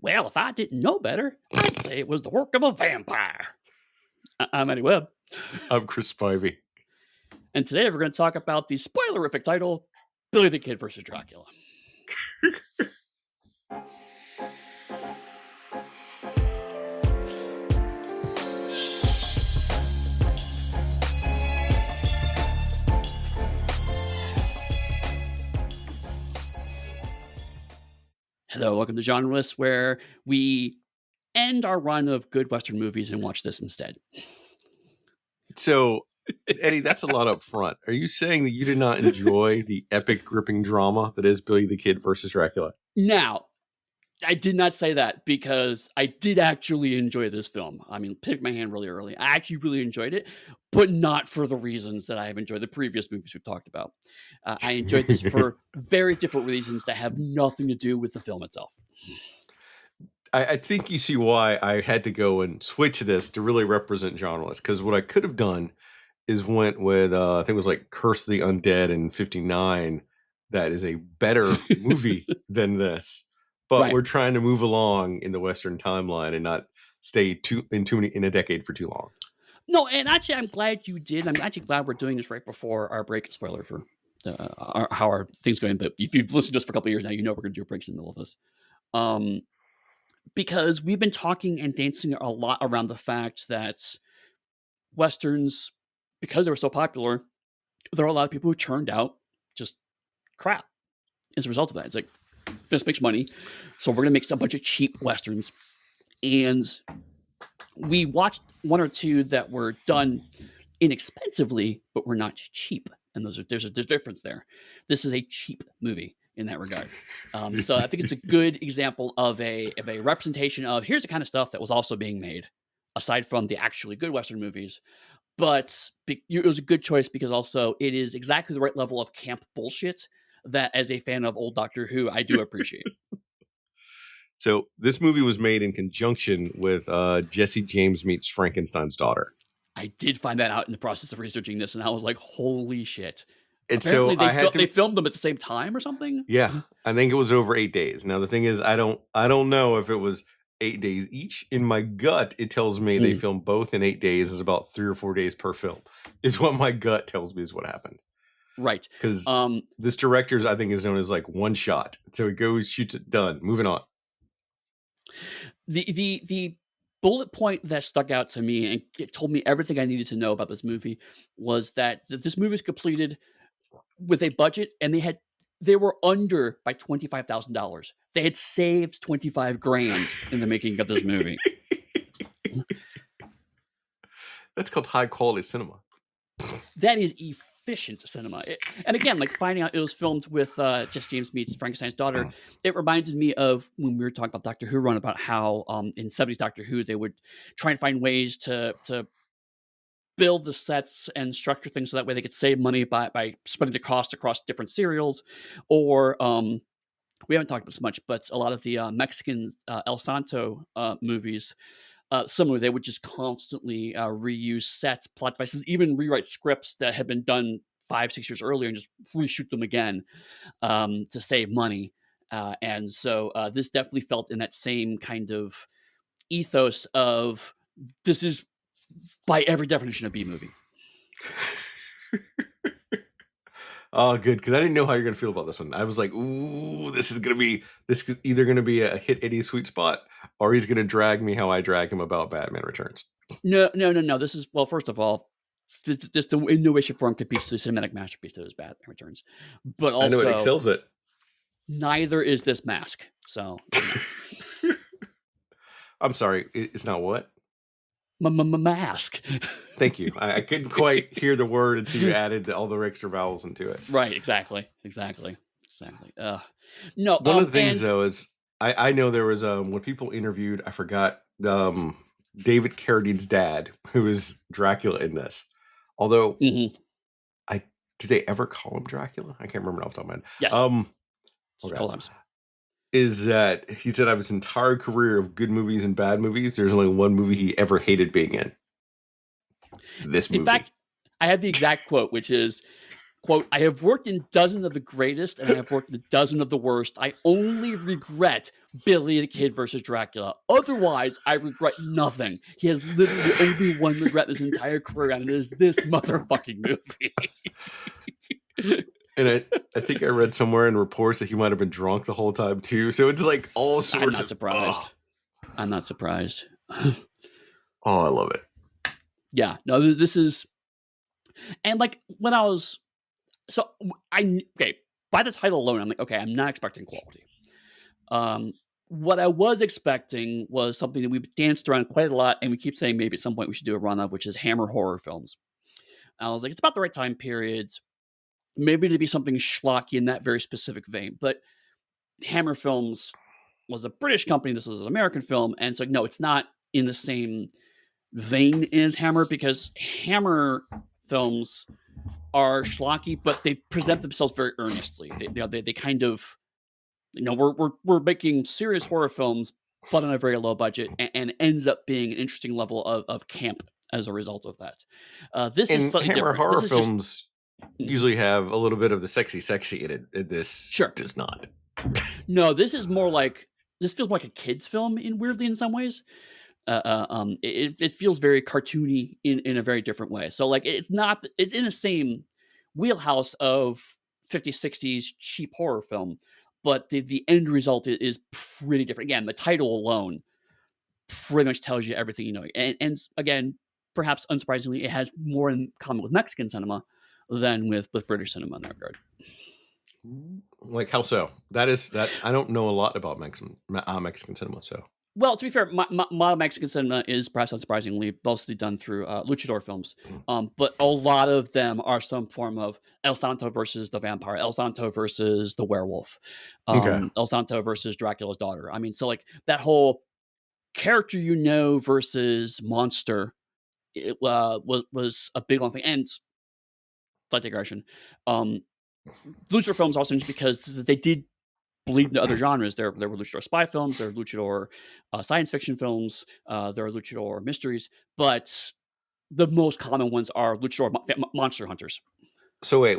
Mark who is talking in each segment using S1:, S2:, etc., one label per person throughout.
S1: Well, if I didn't know better, I'd say it was the work of a vampire. I'm Eddie Webb.
S2: I'm Chris Spivey.
S1: And today we're going to talk about the spoilerific title, Billy the Kid versus Dracula. Hello, welcome to Genreless, where we end our run of good Western movies and watch this instead.
S2: So, Eddie, that's a lot up front. Are you saying that you did not enjoy the epic, gripping drama that is Billy the Kid versus Dracula?
S1: Now, I did not say that because I did actually enjoy this film. I mean, picked my hand really early. I actually really enjoyed it, but not for the reasons that I have enjoyed the previous movies we've talked about. I enjoyed this for very different reasons that have nothing to do with the film itself.
S2: I think you see why I had to go and switch this to really represent genres. Because what I could have done is went with, I think it was like Curse of the Undead in 1959. That is a better movie than this. But
S1: Right.
S2: we're trying to move along in the Western timeline and not stay in a decade for too long.
S1: No, and actually, I'm glad you did. I'm actually glad we're doing this right before our break. Spoiler for how our things going. But if you've listened to us for a couple of years now, you know we're going to do breaks in the middle of this. Because we've been talking and dancing a lot around the fact that Westerns, because they were so popular, there are a lot of people who churned out just crap as a result of that. It's like, this makes money, so we're going to make a bunch of cheap Westerns. And we watched one or two that were done inexpensively, but were not cheap. And there's a difference there. This is a cheap movie in that regard. So I think it's a good example of a representation of here's the kind of stuff that was also being made, aside from the actually good Western movies. But it was a good choice because also it is exactly the right level of camp bullshit that, as a fan of old Doctor Who, I do appreciate.
S2: So this movie was made in conjunction with Jesse James Meets Frankenstein's Daughter.
S1: I did find that out in the process of researching this, and I was like, holy shit.
S2: And
S1: Apparently
S2: so
S1: they filmed them at the same time or something?
S2: Yeah, I think it was over 8 days. Now the thing is, I don't know if it was 8 days each. In my gut, it tells me they filmed both in 8 days. Is about 3 or 4 days per film. Is what my gut tells me is what happened.
S1: Right.
S2: Because this director's, I think, is known as like one shot. So it goes, shoots it, done. Moving on.
S1: The bullet point that stuck out to me and it told me everything I needed to know about this movie was that this movie was completed with a budget, and they were under by $25,000. They had saved $25,000 in the making of this movie.
S2: That's called high quality cinema.
S1: That is efficient cinema. And again, like finding out it was filmed with Jesse James Meets Frankenstein's Daughter, it reminded me of when we were talking about Doctor Who run, about how in 70s Doctor Who, they would try and find ways to build the sets and structure things so that way they could save money by spreading the cost across different serials. Or we haven't talked about this much, but a lot of the Mexican El Santo movies, similarly, they would just constantly reuse sets, plot devices, even rewrite scripts that had been done 5-6 years earlier and just reshoot them again to save money. And so this definitely felt in that same kind of ethos of this is by every definition a B movie.
S2: Oh, good, because I didn't know how you're going to feel about this one. I was like, ooh, this is either going to be a hit Eddie's sweet spot, or he's going to drag me how I drag him about Batman Returns.
S1: No. This is, well, first of all, this in no way, shape, or form competes to the cinematic masterpiece that is Batman Returns. But also,
S2: I know it excels it.
S1: Neither is this Mask. So,
S2: I'm sorry, it's not what?
S1: Mask.
S2: Thank you. I couldn't quite hear the word until you added all the extra vowels into it.
S1: Right, exactly. No,
S2: one of the things though is I know there was when people interviewed, I forgot David Carradine's dad, who is Dracula in this. Although did they ever call him Dracula? I can't remember off the top of my head.
S1: Yes.
S2: Couple times. Is that he said of his entire career of good movies and bad movies, there's only one movie he ever hated being in. This movie.
S1: In fact, I have the exact quote, which is, quote, "I have worked in dozens of the greatest, and I have worked in a dozen of the worst. I only regret Billy the Kid versus Dracula. Otherwise, I regret nothing. He has literally only one regret this entire career, and it is this motherfucking movie."
S2: And I think I read somewhere in reports that he might have been drunk the whole time too. So it's like all
S1: I'm
S2: sorts
S1: not
S2: of oh,
S1: surprised. I'm not surprised.
S2: I love it.
S1: Yeah, no, this is, and like when I was, so okay, by the title alone, I'm like, okay, I'm not expecting quality. What I was expecting was something that we've danced around quite a lot, and we keep saying maybe at some point we should do a run of, which is Hammer horror films. And I was like, it's about the right time periods, maybe to be something schlocky in that very specific vein. But Hammer Films was a British company. This was an American film, and so no, it's not in the same vein as Hammer, because Hammer films are schlocky, but they present themselves very earnestly. They kind of, we're making serious horror films, but on a very low budget, and it ends up being an interesting level of camp as a result of that. This is
S2: And
S1: slightly
S2: Hammer
S1: different. This
S2: horror
S1: is just
S2: films
S1: mhm.
S2: usually have a little bit of the sexy in it. This
S1: Sure.
S2: does not.
S1: No, this is more like, this feels more like a kids film in weirdly in some ways. It feels very cartoony in a very different way. So like it's not, it's in the same wheelhouse of 50s 60s cheap horror film, but the end result is pretty different. Again, the title alone pretty much tells you everything you know. And again, perhaps unsurprisingly, it has more in common with Mexican cinema than with British cinema in that regard.
S2: Like how so? That is that I don't know a lot about Mexican cinema. So
S1: Well, to be fair, my Mexican cinema is perhaps unsurprisingly mostly done through luchador films, but a lot of them are some form of El Santo versus the vampire, El Santo versus the werewolf,
S2: okay.
S1: El Santo versus Dracula's daughter. I mean, so like that whole character versus monster, it was a big long thing. And slight digression, um, luchador films also just because they did bleed into other genres. There were luchador spy films, there were luchador science fiction films, there are luchador mysteries, but the most common ones are luchador monster hunters.
S2: So wait.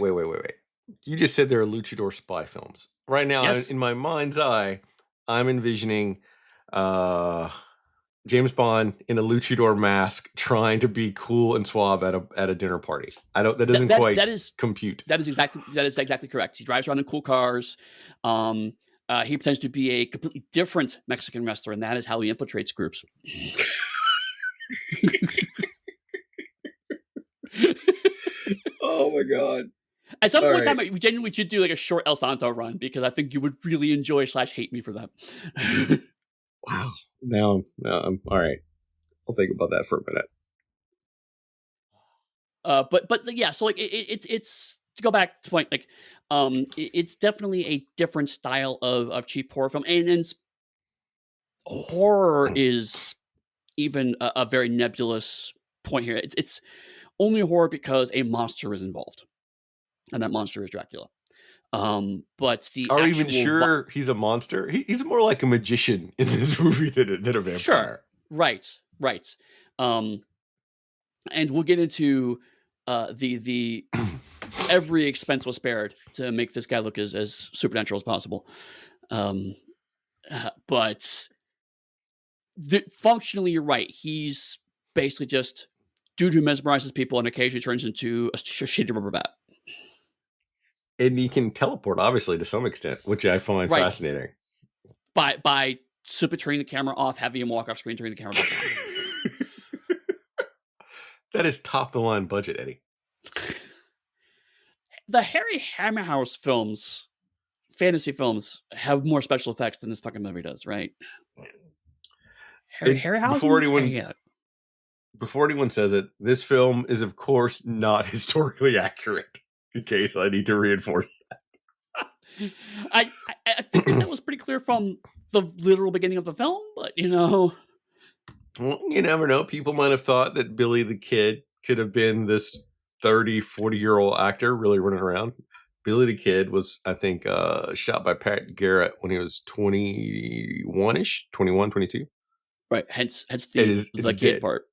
S2: You just said there are luchador spy films. Right now,
S1: Yes,
S2: in my mind's eye, I'm envisioning uh, James Bond in a luchador mask trying to be cool and suave at a dinner party. I don't. That
S1: that
S2: doesn't
S1: that
S2: quite
S1: that is
S2: compute.
S1: exactly correct. He drives around in cool cars. Um, he pretends to be a completely different Mexican wrestler, and that is how he infiltrates groups.
S2: Oh my god!
S1: At some
S2: All
S1: point in
S2: right.
S1: time, we genuinely should do like a short El Santo run, because I think you would really enjoy / hate me for that.
S2: Wow. Now I'm all right. I'll think about that for a minute.
S1: But yeah, so like it's to go back to point, like it's definitely a different style of cheap horror film, and horror is even a very nebulous point here. It's only horror because a monster is involved, and that monster is Dracula. But the
S2: Are we even
S1: actual
S2: sure he's a monster? He's more like a magician in this movie than a
S1: sure,
S2: vampire.
S1: right, um, and we'll get into the every expense was spared to make this guy look as supernatural as possible. Um, but functionally, you're right. He's basically just dude who mesmerizes people and occasionally turns into a shitty rubber bat.
S2: And he can teleport, obviously, to some extent, which I find
S1: Right.
S2: fascinating.
S1: By super turning the camera off, having him walk off screen, turning the camera back on.
S2: That is top of the line budget, Eddie.
S1: The Harry Hammerhouse films, fantasy films, have more special effects than this fucking movie does, right?
S2: And
S1: Harryhausen? Yeah.
S2: before anyone says it, this film is, of course, not historically accurate. In case I need to reinforce
S1: I figured that was pretty clear from the literal beginning of the film, but
S2: Well, you never know. People might have thought that Billy the Kid could have been this 30, 40-year-old actor really running around. Billy the Kid was, I think, shot by Pat Garrett when he was 21-ish, 21, 22.
S1: right. Hence
S2: It
S1: the
S2: is
S1: kid
S2: dead.
S1: part.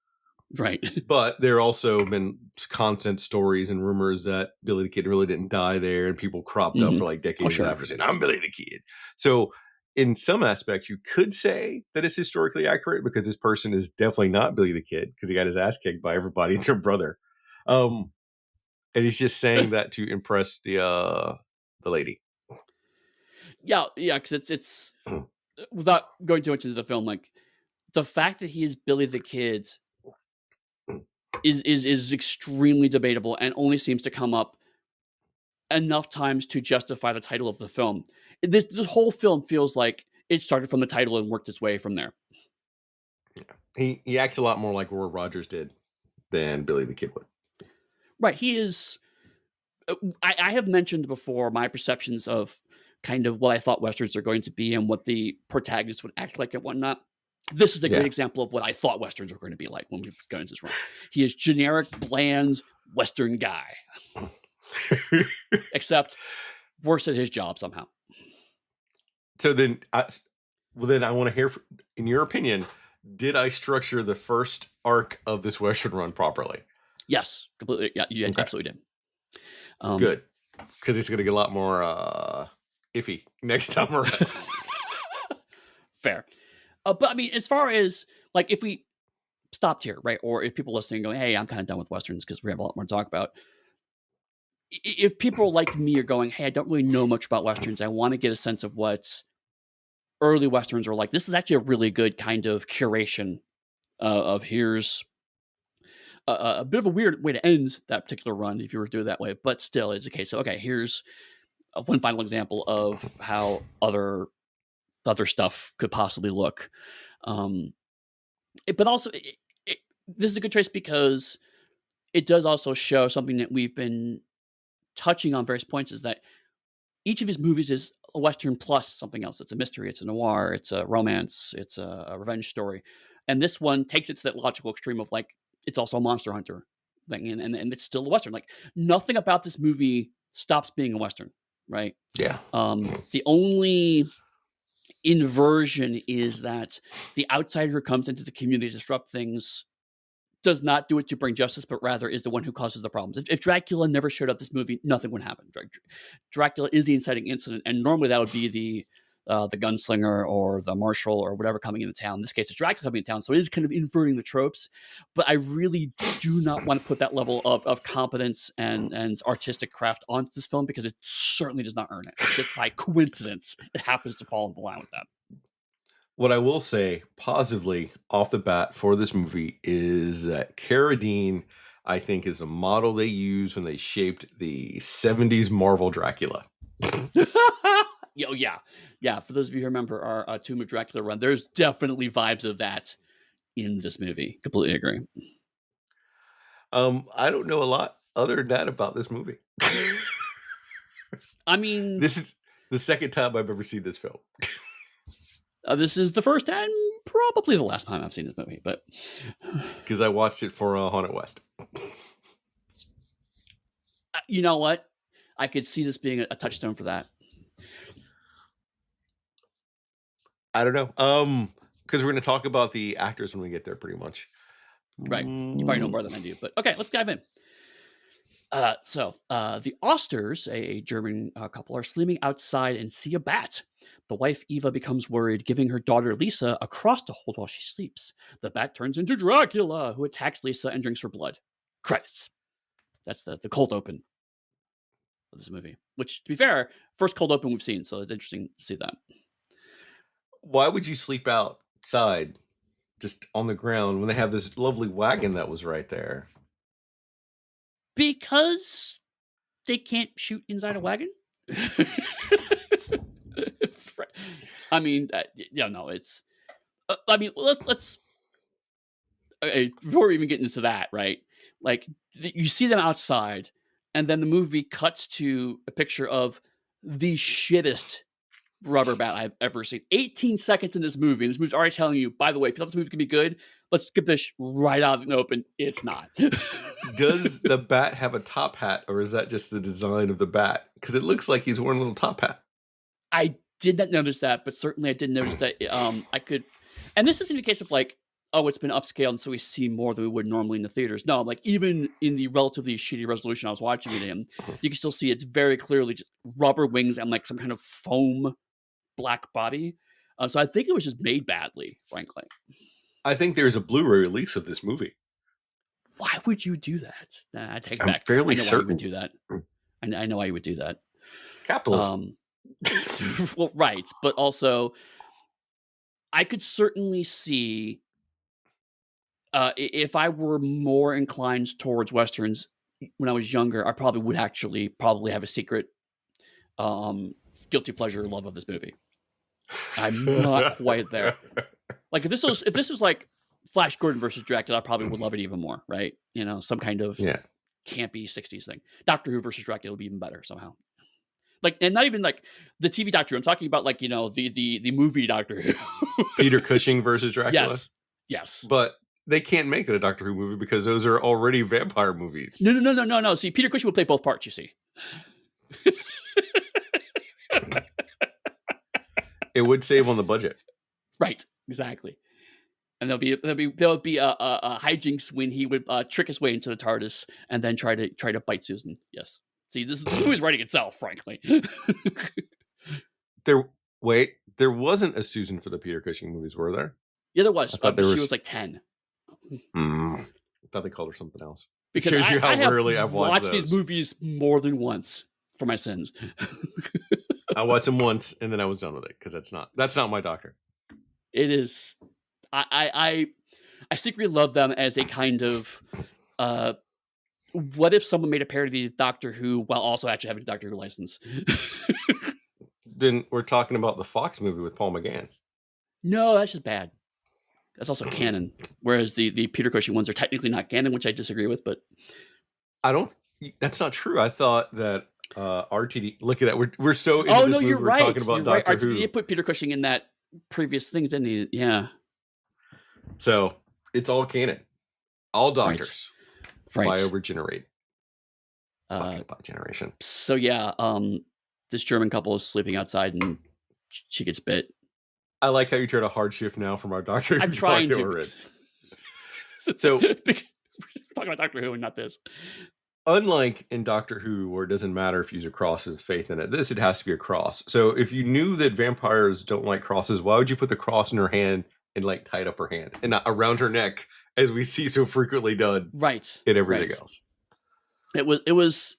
S1: Right.
S2: But there also been constant stories and rumors that Billy the Kid really didn't die there, and people cropped up for like
S1: Oh,
S2: decades
S1: sure.
S2: after saying, "I'm Billy the Kid." So, in some aspects, you could say that it's historically accurate because this person is definitely not Billy the Kid because he got his ass kicked by everybody and their brother. Um, and he's just saying that to impress the lady.
S1: Yeah, yeah, because it's without going too much into the film, like the fact that he is Billy the Kid is extremely debatable and only seems to come up enough times to justify the title of the film. This whole film feels like it started from the title and worked its way from there.
S2: He acts a lot more like Roy Rogers did than Billy the Kid would.
S1: Right, he is. I have mentioned before my perceptions of kind of what I thought westerns are going to be and what the protagonist would act like and whatnot. This is a great
S2: Yeah.
S1: example of what I thought westerns were going to be like when we go into this run. He is generic, bland western guy, except worse at his job somehow.
S2: So then, then I want to hear, in your opinion, did I structure the first arc of this Western run properly?
S1: Yes, completely. Yeah, you
S2: Okay,
S1: absolutely did.
S2: good, because it's going to get a lot more iffy next time around.
S1: Fair. But I mean, as far as like if we stopped here, right? Or if people listening going, "Hey, I'm kind of done with westerns because we have a lot more to talk about." If people like me are going, "Hey, I don't really know much about westerns. I want to get a sense of what early westerns are like." This is actually a really good kind of curation of here's a bit of a weird way to end that particular run if you were to do it that way, but still, it's a case of okay. Here's one final example of how other stuff could possibly look. Um, but also, this is a good choice because it does also show something that we've been touching on various points is that each of his movies is a Western plus something else. It's a mystery, it's a noir, it's a romance, it's a revenge story. And this one takes it to that logical extreme of like, it's also a monster hunter thing. And it's still a Western. Like, nothing about this movie stops being a Western, right?
S2: Yeah.
S1: The only inversion is that the outsider who comes into the community to disrupt things does not do it to bring justice, but rather is the one who causes the problems. If Dracula never showed up this movie, nothing would happen. Dracula is the inciting incident, and normally that would be the gunslinger or the marshal or whatever coming into town. In this case, it's Dracula coming into town, so it is kind of inverting the tropes. But I really do not want to put that level of competence and artistic craft onto this film because it certainly does not earn it. It's just by coincidence, it happens to fall in line with that.
S2: What I will say positively off the bat for this movie is that Carradine, I think, is a model they used when they shaped the 70s Marvel Dracula.
S1: Oh, yeah. Yeah, for those of you who remember our Tomb of Dracula run, there's definitely vibes of that in this movie. Completely agree.
S2: I don't know a lot other than that about this movie.
S1: I mean,
S2: This is the second time I've ever seen this film.
S1: this is the first and probably the last time I've seen this movie, but
S2: Because I watched it for Haunted West.
S1: you know what? I could see this being a touchstone for that.
S2: I don't know. Because we're going to talk about the actors when we get there, pretty much.
S1: Right. You probably know more than I do, but okay, let's dive in. So the Osters, a German couple, are sleeping outside and see a bat. The wife, Eva, becomes worried, giving her daughter, Lisa, a cross to hold while she sleeps. The bat turns into Dracula, who attacks Lisa and drinks her blood. Credits. That's the cold open of this movie, which, to be fair, first cold open we've seen, so it's interesting to see that.
S2: Why would you sleep outside just on the ground when they have this lovely wagon that was right there?
S1: Because they can't shoot inside a wagon? I mean, yeah, no, it's. I mean, let's. Okay, before we even get into that, right? Like, you see them outside, and then the movie cuts to a picture of the shittest rubber bat I've ever seen. 18 seconds in this movie, and this movie's already telling you, by the way, if you thought this movie can be good, let's get this right out in the open. It's not.
S2: Does the bat have a top hat, or is that just the design of the bat? Because it looks like he's wearing a little top hat.
S1: I did not notice that, but certainly I did notice that I could. And this isn't a case of like oh, it's been upscaled, so we see more than we would normally in the theaters. No, like even in the relatively shitty resolution I was watching it in, you can still see it's very clearly just rubber wings and like some kind of foam black body. So I think it was just made badly, frankly.
S2: I think there's a Blu-ray release of this movie.
S1: Why would you do that? Nah, I take it
S2: I'm
S1: back.
S2: fairly
S1: I know why you would
S2: certain.
S1: do that. I know why you would do that.
S2: Capitalism.
S1: Well, right, but also I could certainly see if I were more inclined towards westerns when I was younger, I probably would actually probably have a secret um, guilty pleasure love of this movie. I'm not quite there. Like if this was like Flash Gordon versus Dracula, I probably would love it even more, right? You know, some kind of
S2: Yeah.
S1: campy 60s thing. Doctor Who versus Dracula would be even better somehow. Like, and not even like the TV Doctor Who. I'm talking about like, you know, the movie Doctor Who.
S2: Peter Cushing versus Dracula.
S1: Yes. Yes.
S2: But they can't make it a Doctor Who movie because those are already vampire movies.
S1: No. See, Peter Cushing will play both parts, you see.
S2: It would save on the budget.
S1: Right. Exactly. And there'll be a hijinks when he would trick his way into the TARDIS and then try to bite Susan. Yes. See, this movie's writing itself, frankly.
S2: There wasn't a Susan for the Peter Cushing movies, were there?
S1: Yeah, there was.
S2: thought
S1: But she was like 10.
S2: I thought they called her something else. It
S1: Because
S2: shows you how
S1: I have
S2: rarely I've watched
S1: these
S2: those.
S1: movies more than once for my sins.
S2: I watched them once and then I was done with it because that's not my doctor.
S1: It is. I secretly love them as a kind of what if someone made a parody of Doctor Who while also actually having a Doctor Who license?
S2: Then we're talking about the Fox movie with Paul McGann.
S1: No, that's just bad. That's also canon. Whereas the Peter Cushing ones are technically not canon, which I disagree with, but
S2: that's not true. I thought that RTD, look at that. We're so into
S1: oh
S2: this
S1: no,
S2: movie,
S1: you're
S2: we're
S1: right.
S2: talking about
S1: You're
S2: Doctor
S1: right.
S2: Who.
S1: RTD put Peter Cushing in that previous things, didn't he? Yeah.
S2: So it's all canon. All doctors
S1: Right.
S2: bioregenerate. Fucking generation.
S1: So yeah, this German couple is sleeping outside and she gets bit.
S2: I like how you try to hard shift now from our Doctor Who.
S1: I'm trying to.
S2: So
S1: we're talking about Doctor Who and not this.
S2: Unlike in Doctor Who, where it doesn't matter if you use a cross as faith in it, it has to be a cross. So if you knew that vampires don't like crosses, why would you put the cross in her hand and like tie it up her hand and not around her neck, as we see so frequently done,
S1: right,
S2: in everything else?
S1: It was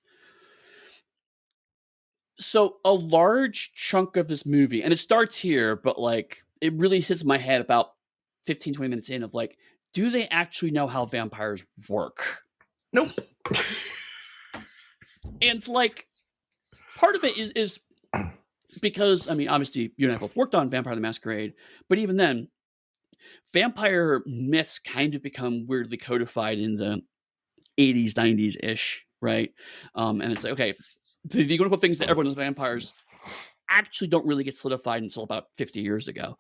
S1: so a large chunk of this movie, and it starts here, but like it really hits in my head about 15, 20 minutes in of like, do they actually know how vampires work?
S2: Nope.
S1: And like part of it is because, I mean, obviously you and I both worked on Vampire the Masquerade, but even then, vampire myths kind of become weirdly codified in the 80s, 90s-ish, right? And it's like, okay, the quote-unquote things that everyone knows vampires actually don't really get solidified until about 50 years ago.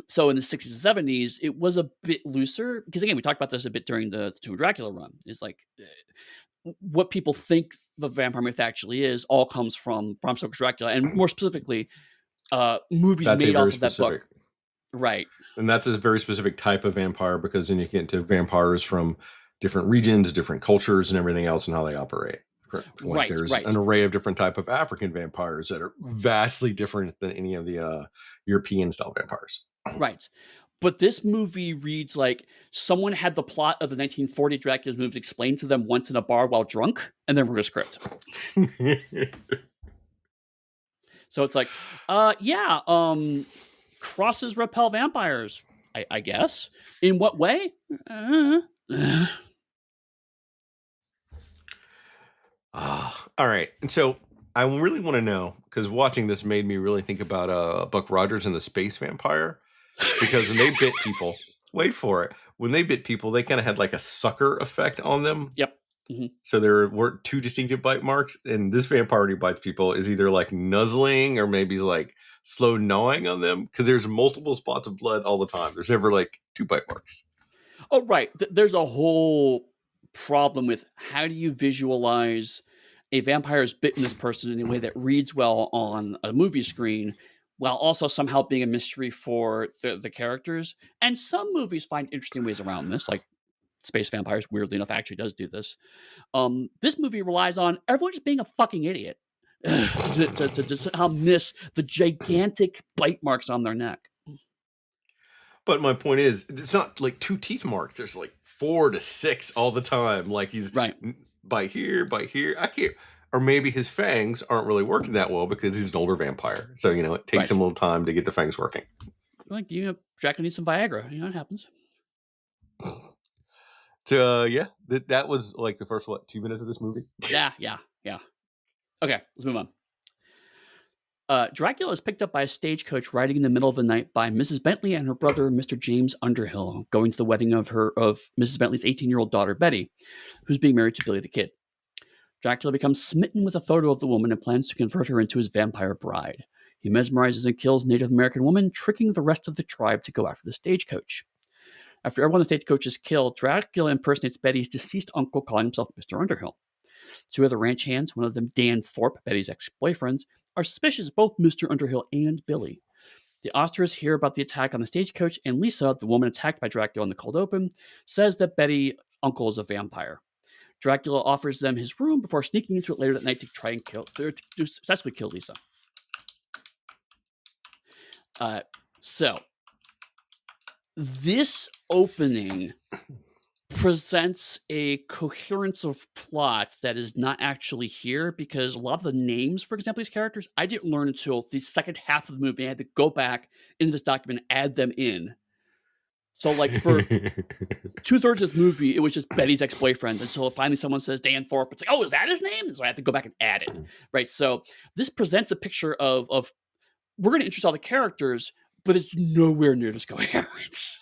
S1: So in the 60s and 70s, it was a bit looser, because again, we talked about this a bit during the Tomb of Dracula run. It's like what people think the vampire myth actually is all comes from Bram Stoker's Dracula, and more specifically, movies made off of that book. Right.
S2: And that's a very specific type of vampire, because then you get into vampires from different regions, different cultures, and everything else, and how they operate. Like there's an array of different type of African vampires that are vastly different than any of the European style vampires.
S1: Right. But this movie reads like someone had the plot of the 1940 Dracula movies explained to them once in a bar while drunk, and then wrote a script. So it's like, crosses repel vampires, I guess. In what way?
S2: All right. And so I really want to know, because watching this made me really think about Buck Rogers and the Space Vampire. Because when they bit people, wait for it. When they bit people, they kind of had like a sucker effect on them.
S1: Yep. Mm-hmm.
S2: So there weren't two distinctive bite marks. And this vampire who bites people is either like nuzzling or maybe like slow gnawing on them, because there's multiple spots of blood all the time. There's never like two bite marks.
S1: Oh, right. There's a whole problem with how do you visualize a vampire has bitten this person in a way that reads well on a movie screen while also somehow being a mystery for the characters. And some movies find interesting ways around this, like Space Vampires, weirdly enough, actually does do this. This movie relies on everyone just being a fucking idiot to somehow miss the gigantic bite marks on their neck.
S2: But my point is, it's not like 2 teeth marks. There's like 4 to 6 all the time. Like he's
S1: Right,
S2: bite here, bite here. I can't. Or maybe his fangs aren't really working that well because he's an older vampire. So it takes
S1: right.
S2: him a little time to get the fangs working.
S1: Like, Dracula needs some Viagra. It happens.
S2: So yeah, that was like the first 2 minutes of this movie.
S1: Yeah. Okay, let's move on. Dracula is picked up by a stagecoach riding in the middle of the night by Mrs. Bentley and her brother, Mr. James Underhill, going to the wedding of Mrs. Bentley's 18-year-old daughter, Betty, who's being married to Billy the Kid. Dracula becomes smitten with a photo of the woman and plans to convert her into his vampire bride. He mesmerizes and kills Native American woman, tricking the rest of the tribe to go after the stagecoach. After everyone on the stagecoach is killed, Dracula impersonates Betty's deceased uncle, calling himself Mr. Underhill. 2 other ranch hands, one of them Dan Thorpe, Betty's ex-boyfriend, are suspicious of both Mr. Underhill and Billy. The Osters hear about the attack on the stagecoach, and Lisa, the woman attacked by Dracula in the cold open, says that Betty's uncle is a vampire. Dracula offers them his room before sneaking into it later that night to try and to successfully kill Lisa. So, this opening presents a coherence of plot that is not actually here, because a lot of the names, for example, these characters, I didn't learn until the second half of the movie. I had to go back into this document and add them in. So, like, for 2/3 of this movie, it was just Betty's ex-boyfriend until finally someone says Dan Thorpe. It's like, oh, is that his name? And so I have to go back and add it, right? So this presents a picture of we're going to introduce all the characters, but it's nowhere near this coherence.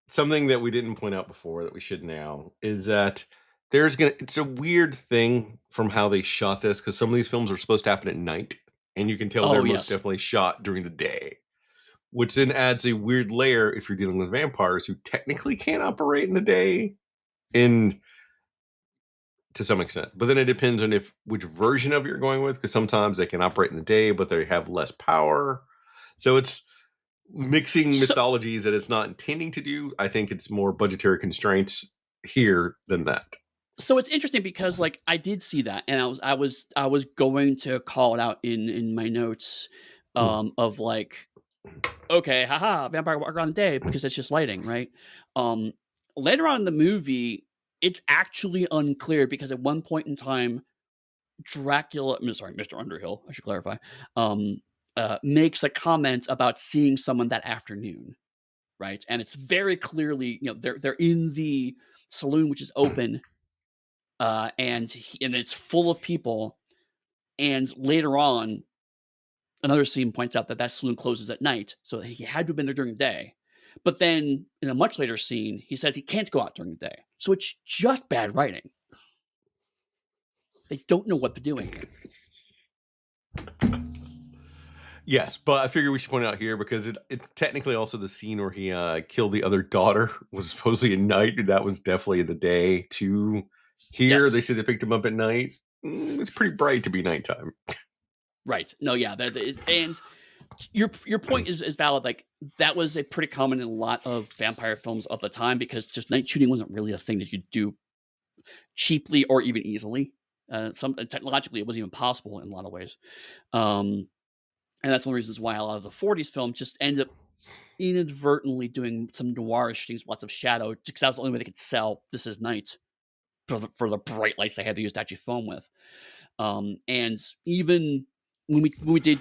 S2: Something that we didn't point out before that we should now is that it's a weird thing from how they shot this, because some of these films are supposed to happen at night, and you can tell they're most definitely shot during the day, which then adds a weird layer if you're dealing with vampires who technically can't operate in the day to some extent. But then it depends on which version of you're going with, because sometimes they can operate in the day, but they have less power. So it's mixing mythologies that it's not intending to do. I think it's more budgetary constraints here than that.
S1: So it's interesting because, like, I did see that, and I was going to call it out in my notes, of like, okay, haha, vampire walk around the day because it's just lighting, right? Later on in the movie, it's actually unclear because at one point in time, Mr. Underhill, I should clarify, makes a comment about seeing someone that afternoon, right? And it's very clearly, they're in the saloon, which is open, and it's full of people. And later on, another scene points out that saloon closes at night, so he had to have been there during the day. But then in a much later scene, he says he can't go out during the day. So it's just bad writing. They don't know what they're doing here.
S2: Yes, but I figure we should point out here, because it's technically also the scene where he killed the other daughter was supposedly at night, and that was definitely in the day too. Here, yes. They say they picked him up at night. It's pretty bright to be nighttime.
S1: Right. No, yeah. And your point is valid. Like, that was a pretty common in a lot of vampire films of the time, because just night shooting wasn't really a thing that you do cheaply or even easily. Technologically, it wasn't even possible in a lot of ways. And that's one of the reasons why a lot of the 40s films just end up inadvertently doing some noirish things, lots of shadow, because that was the only way they could sell "This Is Night" for the bright lights they had to use to actually film with. And even when we did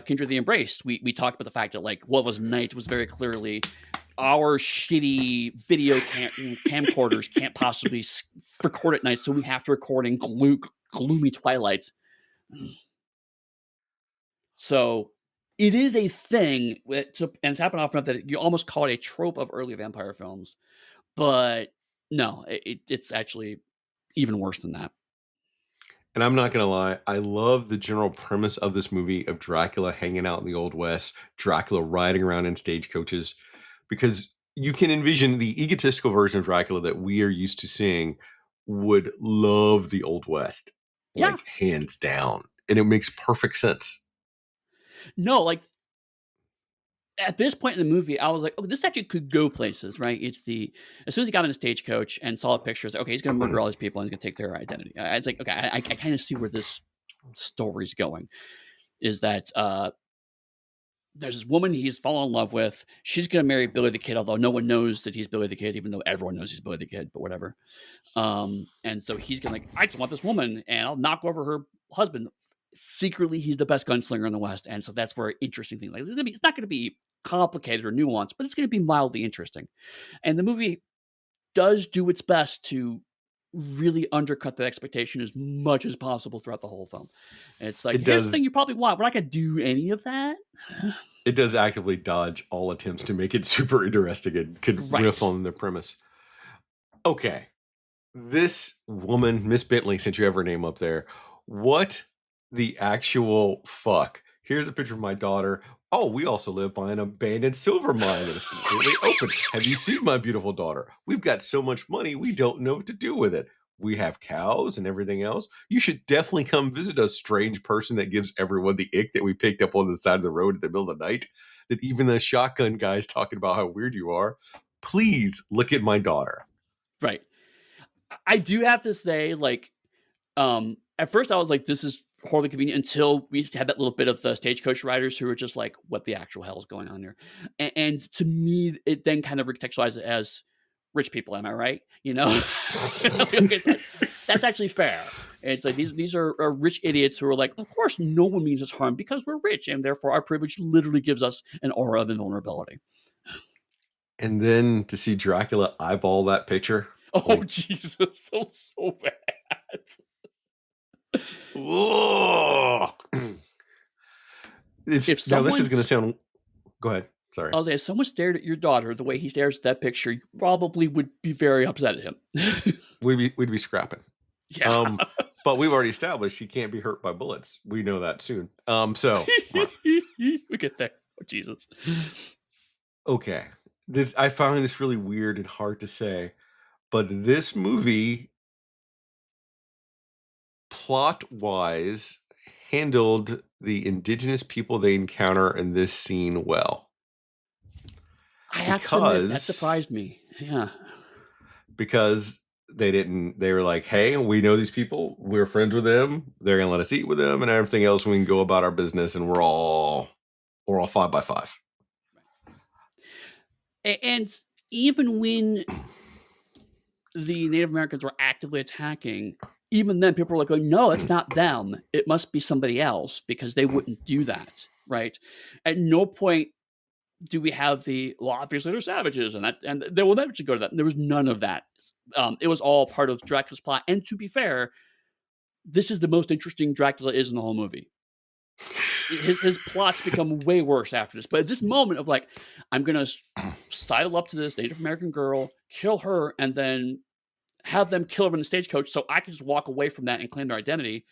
S1: Kindred the Embraced, we talked about the fact that, like, what was night was very clearly our shitty video camcorders can't possibly record at night, so we have to record in gloomy twilight. So it is a thing, and it's happened often enough that you almost call it a trope of early vampire films. But no, it's actually even worse than that.
S2: And I'm not going to lie, I love the general premise of this movie of Dracula hanging out in the Old West, Dracula riding around in stagecoaches, because you can envision the egotistical version of Dracula that we are used to seeing would love the Old West.
S1: Yeah.
S2: Like, hands down. and it makes perfect sense.
S1: No, like at this point in the movie, I was like, "Oh, this actually could go places," right? It's the as soon as he got in a stagecoach and saw the pictures, okay, he's going to murder all these people and he's going to take their identity. It's like, okay, I kind of see where this story's going. Is that there's this woman he's fallen in love with. She's going to marry Billy the Kid, although no one knows that he's Billy the Kid, even though everyone knows he's Billy the Kid. But whatever. And so he's gonna like, I just want this woman, and I'll knock over her husband. Secretly, he's the best gunslinger in the West, and so that's where interesting things like it's not gonna be complicated or nuanced, but it's gonna be mildly interesting. And the movie does do its best to really undercut that expectation as much as possible throughout the whole film. And it's like,
S2: It
S1: here's the
S2: does
S1: thing you probably want. We're not gonna do any of that.
S2: it does actively dodge all attempts to make it super interesting and could riff
S1: Right.
S2: on the premise. Okay. This woman, Miss Bentley, since you have her name up there, what the actual fuck? Here's a picture of my daughter. Oh, we also live by an abandoned silver mine that is completely open. Have you seen my beautiful daughter? We've got so much money, we don't know what to do with it. We have cows and everything else. You should definitely come visit a strange person that gives everyone the ick that we picked up on the side of the road in the middle of the night. That even the shotgun guy's talking about how weird you are. Please look at my daughter.
S1: Right. I do have to say, like, at first I was like, this is horribly convenient until we had that little bit of the stagecoach riders who were just like, what the actual hell is going on here? And to me, it then kind of recontextualized it as rich people. Am I right? You know, okay, so that's actually fair. It's like these are rich idiots who are like, of course, no one means us harm because we're rich, and therefore our privilege literally gives us an aura of invulnerability.
S2: And then to see Dracula eyeball that picture,
S1: Oh
S2: like,
S1: Jesus, so bad.
S2: whoa. It's
S1: If
S2: now this is going to
S1: someone's
S2: sound. Go ahead. Sorry.
S1: I was like, if someone stared at your daughter the way he stares at that picture, you probably would be very upset at him.
S2: We'd be scrapping.
S1: Yeah.
S2: But we've already established she can't be hurt by bullets. We know that soon. So
S1: We get there. Oh, Jesus.
S2: okay. This I found this really weird and hard to say, but this movie plot wise handled the indigenous people they encounter in this scene well.
S1: I have to admit, that
S2: Because
S1: surprised me. Yeah.
S2: because they were like, hey, we know these people, we're friends with them, they're gonna let us eat with them and everything else, we can go about our business, and we're all 5 by 5.
S1: And even when the Native Americans were actively attacking, even then people were like, oh, no, it's not them. It must be somebody else because they wouldn't do that. Right. At no point do we have the well, obviously they're savages and that and they will never go to that. There was none of that. It was all part of Dracula's plot. And to be fair, this is the most interesting Dracula is in the whole movie. His plots become way worse after this. But at this moment of like, I'm gonna sidle up to this Native American girl, kill her, and then have them kill her in the stagecoach, so I can just walk away from that and claim their identity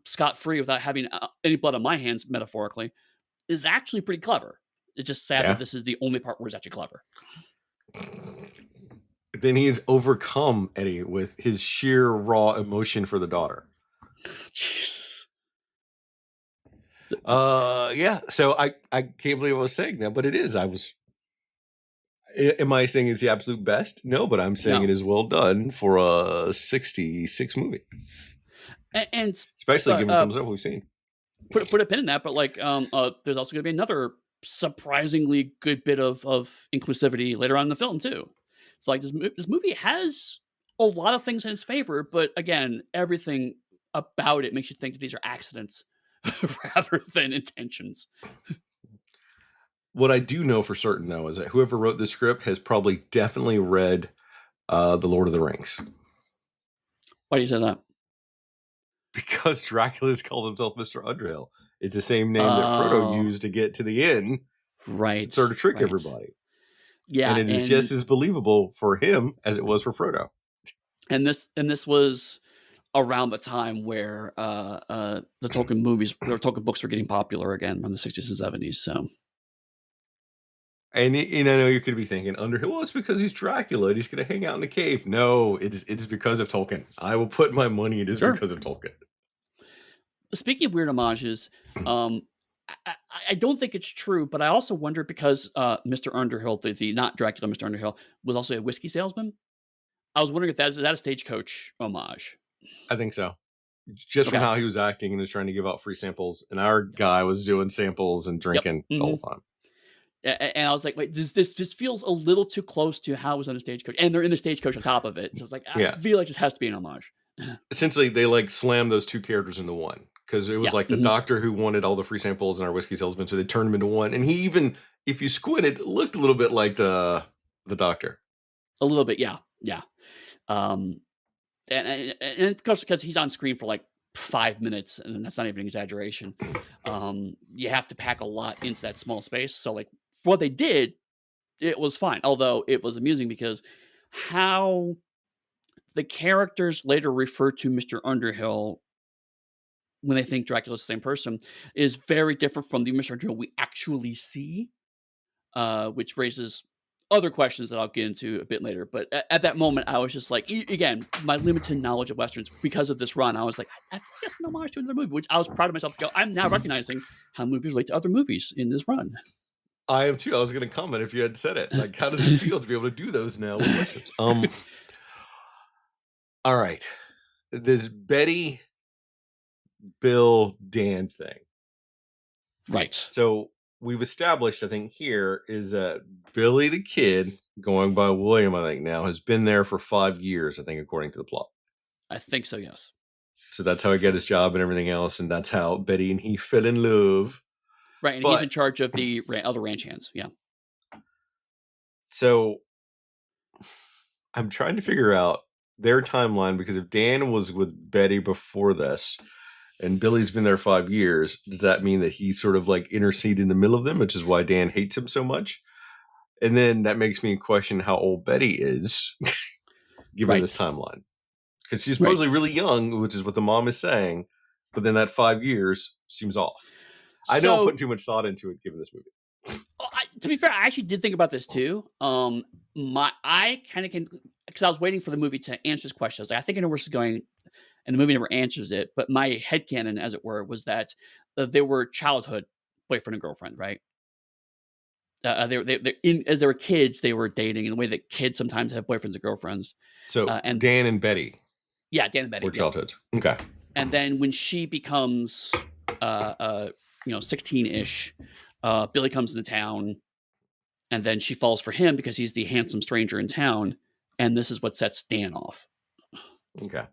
S1: scot free without having any blood on my hands, metaphorically, is actually pretty clever. It's just sad that
S2: Yeah.
S1: this is the only part where it's actually clever.
S2: Then he is overcome, Eddie, with his sheer raw emotion for the daughter.
S1: Jesus.
S2: Yeah. So I can't believe I was saying that, but it is. Am I saying it's the absolute best? No, but I'm saying it
S1: No.
S2: is well done for a 66 movie,
S1: And
S2: especially given some
S1: uh,
S2: stuff we've seen.
S1: put a pin in that, but like there's also gonna be another surprisingly good bit of inclusivity later on in the film too. It's like this movie has a lot of things in its favor, but again, everything about it makes you think that these are accidents rather than intentions.
S2: What I do know for certain, though, is that whoever wrote this script has probably definitely read The Lord of the Rings.
S1: Why do you say that?
S2: Because Dracula calls himself Mr. Underhill. It's the same name that Frodo
S1: Oh,
S2: used to get to the inn to
S1: right,
S2: sort of trick
S1: right.
S2: everybody. And
S1: Yeah,
S2: it is just as believable for him as it was for Frodo.
S1: and this was around the time where the Tolkien movies, or Tolkien books, were getting popular again from the 60s and 70s. So
S2: And I know you could be thinking, Underhill, well, it's because he's Dracula and he's going to hang out in the cave. No, it's because of Tolkien. I will put my money it is
S1: sure.
S2: because of Tolkien.
S1: Speaking of weird homages, um, I don't think it's true, but I also wonder because Mr. Underhill, the not Dracula, Mr. Underhill, was also a whiskey salesman. I was wondering if is that a stagecoach homage?
S2: I think so. Just from
S1: Okay.
S2: how he was acting and was trying to give out free samples, and our guy was doing samples and
S1: Yep.
S2: drinking the
S1: Hmm.
S2: whole time.
S1: And I was like, wait, this just feels a little too close to how it was on a stagecoach, and they're in a stagecoach on top of it. So it's like I
S2: Yeah.
S1: feel like this has to be an homage.
S2: Essentially, they like slammed those two characters into one because it was
S1: Yeah.
S2: like the
S1: Hmm.
S2: doctor who wanted all the free samples and our whiskey salesman, so they turned him into one. And he even, if you squinted, looked a little bit like the doctor.
S1: A little bit. Yeah. Yeah. Um, and because he's on screen for like 5 minutes, and that's not even an exaggeration. You have to pack a lot into that small space. So like for what they did, it was fine. Although it was amusing because how the characters later refer to Mr. Underhill when they think Dracula's the same person is very different from the Mr. Underhill we actually see, which raises other questions that I'll get into a bit later. But at that moment, I was just like, again, my limited knowledge of westerns because of this run, I was like, I feel like that's an homage to another movie, which I was proud of myself to go. I'm now recognizing how movies relate to other movies in this run.
S2: I am too. I was going to comment if you had said it. Like, how does it feel to be able to do those now with westerns? All right, this Betty, Bill, Dan thing.
S1: Right.
S2: So we've established, I think, here is that Billy the Kid, going by William, I think now, has been there for 5 years, I think, according to the plot.
S1: I think so. Yes.
S2: So that's how he got his job and everything else, and that's how Betty and he fell in love.
S1: Right, and he's in
S2: But
S1: charge of the other ranch hands. Yeah.
S2: so I'm trying to figure out their timeline because if Dan was with Betty before this and Billy's been there 5 years, does that mean that he sort of like interceded in the middle of them, which is why Dan hates him so much? And then that makes me question how old Betty is given this
S1: Right.
S2: timeline. Because she's
S1: Right.
S2: supposedly really young, which is what the mom is saying, but then that 5 years seems off. I know I'm
S1: So
S2: putting too much thought into it given this movie.
S1: To be fair, I actually did think about this too. I kind of can because I was waiting for the movie to answer this question. I was like, I think I know where this is going, and the movie never answers it. But my headcanon, as it were, was that they were childhood boyfriend and girlfriend, right? As they were kids, they were dating in the way that kids sometimes have boyfriends and girlfriends.
S2: So
S1: And
S2: Dan and Betty
S1: yeah, Dan and Betty,
S2: were
S1: yep.
S2: childhoods. Okay.
S1: And then when she becomes, 16-ish, Billy comes into town, and then she falls for him because he's the handsome stranger in town, and this is what sets Dan off.
S2: Okay.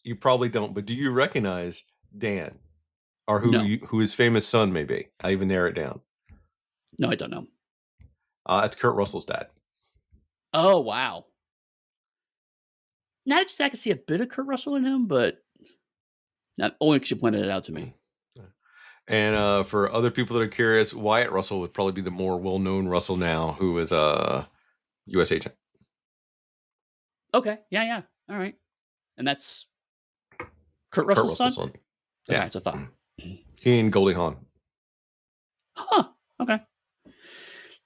S2: You probably don't, but do you recognize Dan or
S1: No.
S2: who his famous son may be? I even narrow it down.
S1: No, I don't know.
S2: It's Kurt Russell's dad.
S1: Oh, wow. Now, I can see a bit of Kurt Russell in him, but not only because you pointed it out to me.
S2: And for other people that are curious, Wyatt Russell would probably be the more well-known Russell now, who is a U.S. agent.
S1: Okay. Yeah, yeah. All right. And that's Kurt
S2: Kurt
S1: Russell's son?
S2: son.
S1: Okay,
S2: Yeah.
S1: it's a thought.
S2: He and Goldie Hawn.
S1: Huh. Okay.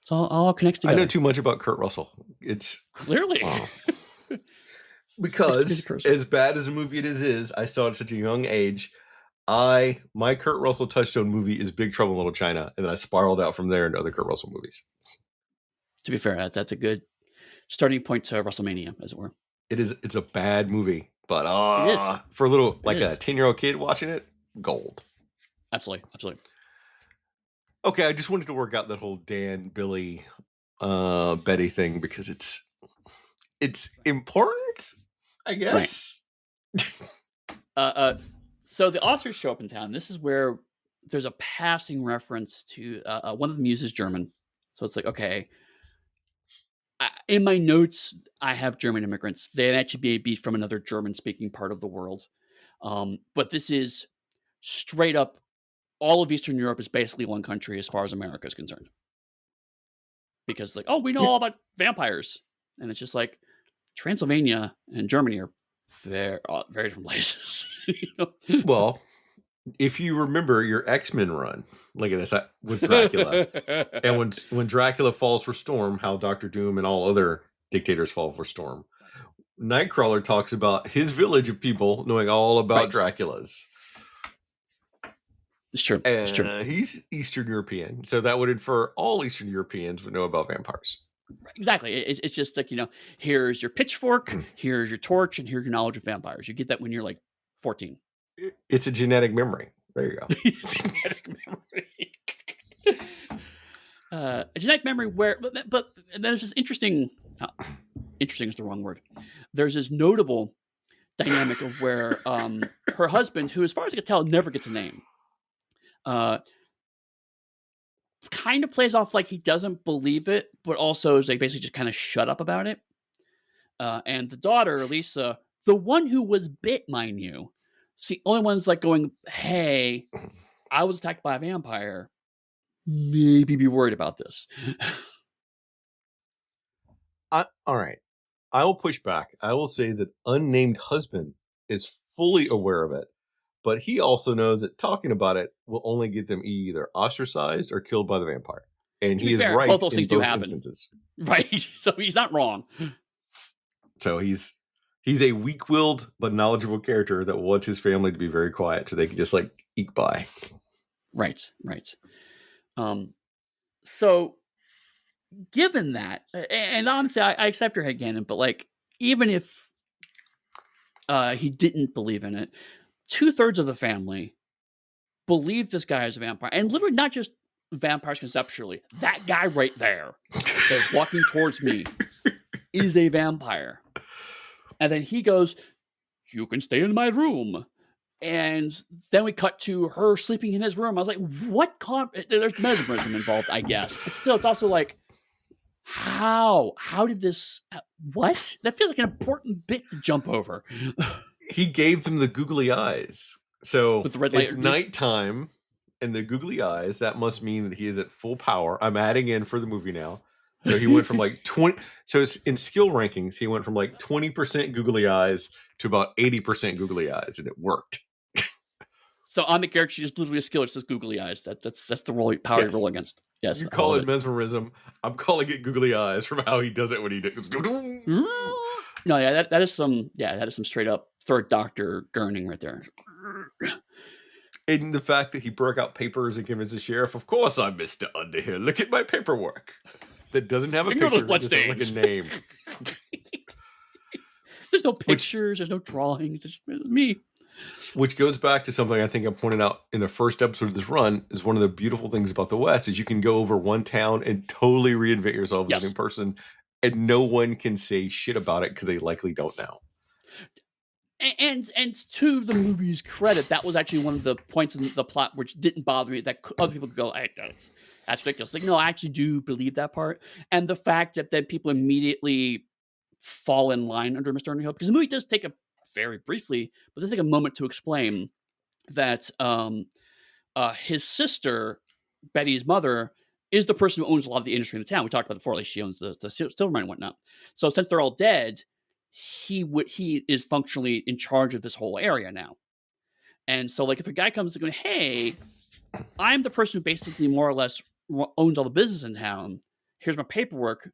S1: So all connects
S2: I
S1: together.
S2: know too much about Kurt Russell. It's
S1: Clearly.
S2: because as bad as a movie it is, I saw it at such a young age. My Kurt Russell touchstone movie is Big Trouble in Little China, and then I spiraled out from there into other Kurt Russell movies.
S1: To be fair, that's a good starting point to WrestleMania, as it were.
S2: It's a bad movie, but
S1: It is.
S2: for a little like a 10-year-old kid watching it, gold.
S1: Absolutely.
S2: Okay, I just wanted to work out that whole Dan, Billy, Betty thing because it's important, I guess.
S1: Right. So the Oscars show up in town. This is where there's a passing reference to one of them uses German. So it's like, okay. In my notes, I have German immigrants. They actually be from another German-speaking part of the world. But this is straight up, all of Eastern Europe is basically one country as far as America is concerned. Because like, oh, we know all about vampires. And it's just like, Transylvania and Germany are very different places.
S2: Well, if you remember your X-Men run, look at this with Dracula, and when Dracula falls for Storm, how Dr. Doom and all other dictators fall for Storm. Nightcrawler talks about his village of people knowing all about Dracula's.
S1: It's true. It's true.
S2: He's Eastern European, so that would infer all Eastern Europeans would know about vampires.
S1: Exactly. It's just like, here's your pitchfork, here's your torch, and here's your knowledge of vampires. You get that when you're like 14.
S2: It's a genetic memory. There you go.
S1: Genetic memory. A genetic memory where, but there's this interesting is the wrong word. There's this notable dynamic of where her husband, who as far as I can tell never gets a name, kind of plays off like he doesn't believe it, but also is like basically just kind of shut up about it. And the daughter, Lisa, the one who was bit, mind you, it's the only one's like going, "Hey, I was attacked by a vampire. Maybe be worried about this."
S2: All right. I will push back. I will say that unnamed husband is fully aware of it, but he also knows that talking about it will only get them either ostracized or killed by the vampire. And he is
S1: fair,
S2: right
S1: both those
S2: in
S1: things do
S2: both
S1: happen.
S2: instances.
S1: Right. So he's not wrong.
S2: So he's a weak-willed but knowledgeable character that wants his family to be very quiet so they can just like eke by.
S1: Right. So given that, and honestly, I accept your headcanon, but like, even if he didn't believe in it, 2/3 of the family believe this guy is a vampire, and literally not just vampires conceptually. That guy right there that's walking towards me is a vampire. And then he goes, "You can stay in my room." And then we cut to her sleeping in his room. I was like, what? There's mesmerism involved, I guess. But still, it's also like, how? How did this... What? That feels like an important bit to jump over.
S2: He gave them the googly eyes. So
S1: With the red light
S2: it's nighttime and the googly eyes. That must mean that he is at full power. I'm adding in for the movie now. So he went from like 20. So it's in skill rankings, he went from like 20% googly eyes to about 80% googly eyes, and it worked.
S1: So on the character, she's literally a skill. It says googly eyes. That's the role power you roll against. Yes,
S2: you call it mesmerism. I'm calling it googly eyes from how he does it when he does.
S1: No, yeah, that is some straight up Third Doctor gurning right there.
S2: And the fact that he broke out papers and convinced the sheriff, "Of course I'm Mr. Underhill. Look at my paperwork." That doesn't have a picture, just like a name.
S1: There's no pictures, there's no drawings, it's me.
S2: Which goes back to something I think I pointed out in the first episode of this run, is one of the beautiful things about the West is you can go over one town and totally reinvent yourself as a new person, and no one can say shit about it because they likely don't know.
S1: And to the movie's credit, that was actually one of the points in the plot which didn't bother me, that other people could go, "Hey, that's ridiculous." Like, no, I actually do believe that part. And the fact that then people immediately fall in line under Mr. Underhill, because the movie does take a very briefly, but does take a moment to explain that his sister, Betty's mother, is the person who owns a lot of the industry in the town. We talked about it before, like she owns the silver mine and whatnot. So since they're all dead, he is functionally in charge of this whole area now. And so, like, if a guy comes and going, "Hey, I'm the person who basically more or less owns all the business in town. Here's my paperwork,"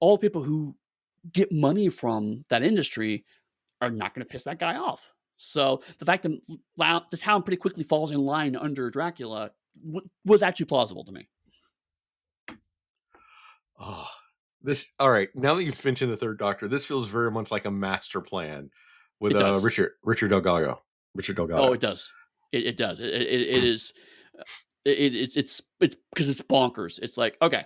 S1: all the people who get money from that industry are not going to piss that guy off. So the fact that the town pretty quickly falls in line under Dracula was actually plausible to me.
S2: Oh, all right. Now that you've mentioned the Third Doctor, this feels very much like a master plan with Richard Delgado.
S1: Oh, it does. It does. It is. It's because it's bonkers. It's like, okay,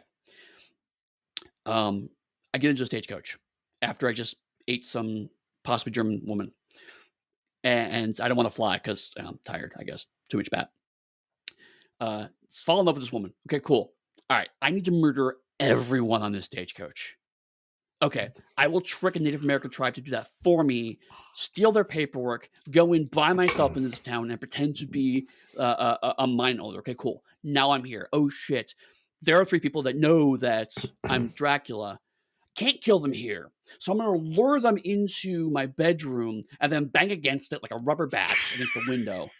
S1: I get into a stagecoach after I just ate some possibly German woman, and I don't want to fly because I'm tired. I guess too much bat. Fall in love with this woman. Okay, cool. All right, I need to murder everyone on this stagecoach. Okay, I will trick a Native American tribe to do that for me, steal their paperwork, go in by myself into this town, and pretend to be a mine owner. Okay, cool. Now I'm here. Oh shit, there are 3 people that know that I'm Dracula. Can't kill them here, so I'm going to lure them into my bedroom and then bang against it like a rubber bat against the window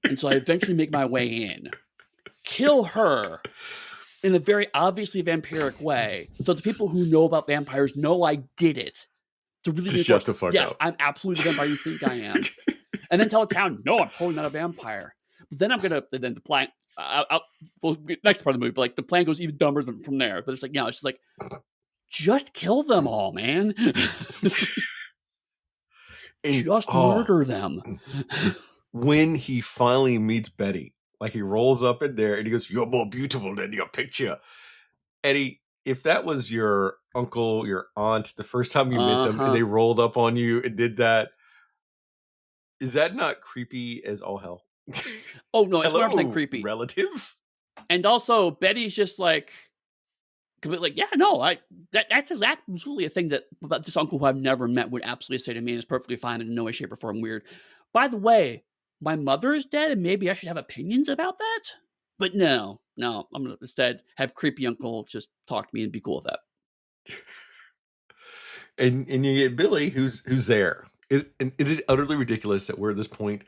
S1: until I eventually make my way in. Kill her in a very obviously vampiric way, so the people who know about vampires know I did it. To really
S2: shut the fuck up.
S1: Yes, I'm absolutely the vampire you think I am. And then tell the town, "No, I'm totally not a vampire." Then then the plan, well, next part of the movie, but like the plan goes even dumber from there. But it's like, it's just like, just kill them all, man.
S2: And
S1: Just murder them.
S2: when he finally meets Betty, like he rolls up in there and he goes, "You're more beautiful than your picture." Eddie, if that was your uncle, your aunt, the first time you met them and they rolled up on you and did that, is that not creepy as all hell?
S1: Oh no, it's 100%
S2: Hello,
S1: creepy.
S2: relative.
S1: And also, Betty's just like, completely like, yeah, no, that's absolutely a thing that this uncle who I've never met would absolutely say to me, and it's perfectly fine and in no way, shape, or form weird. By the way, my mother is dead, and maybe I should have opinions about that. But no, I'm gonna instead have creepy uncle just talk to me and be cool with that.
S2: And you get Billy, who's there. Is it utterly ridiculous that we're at this point,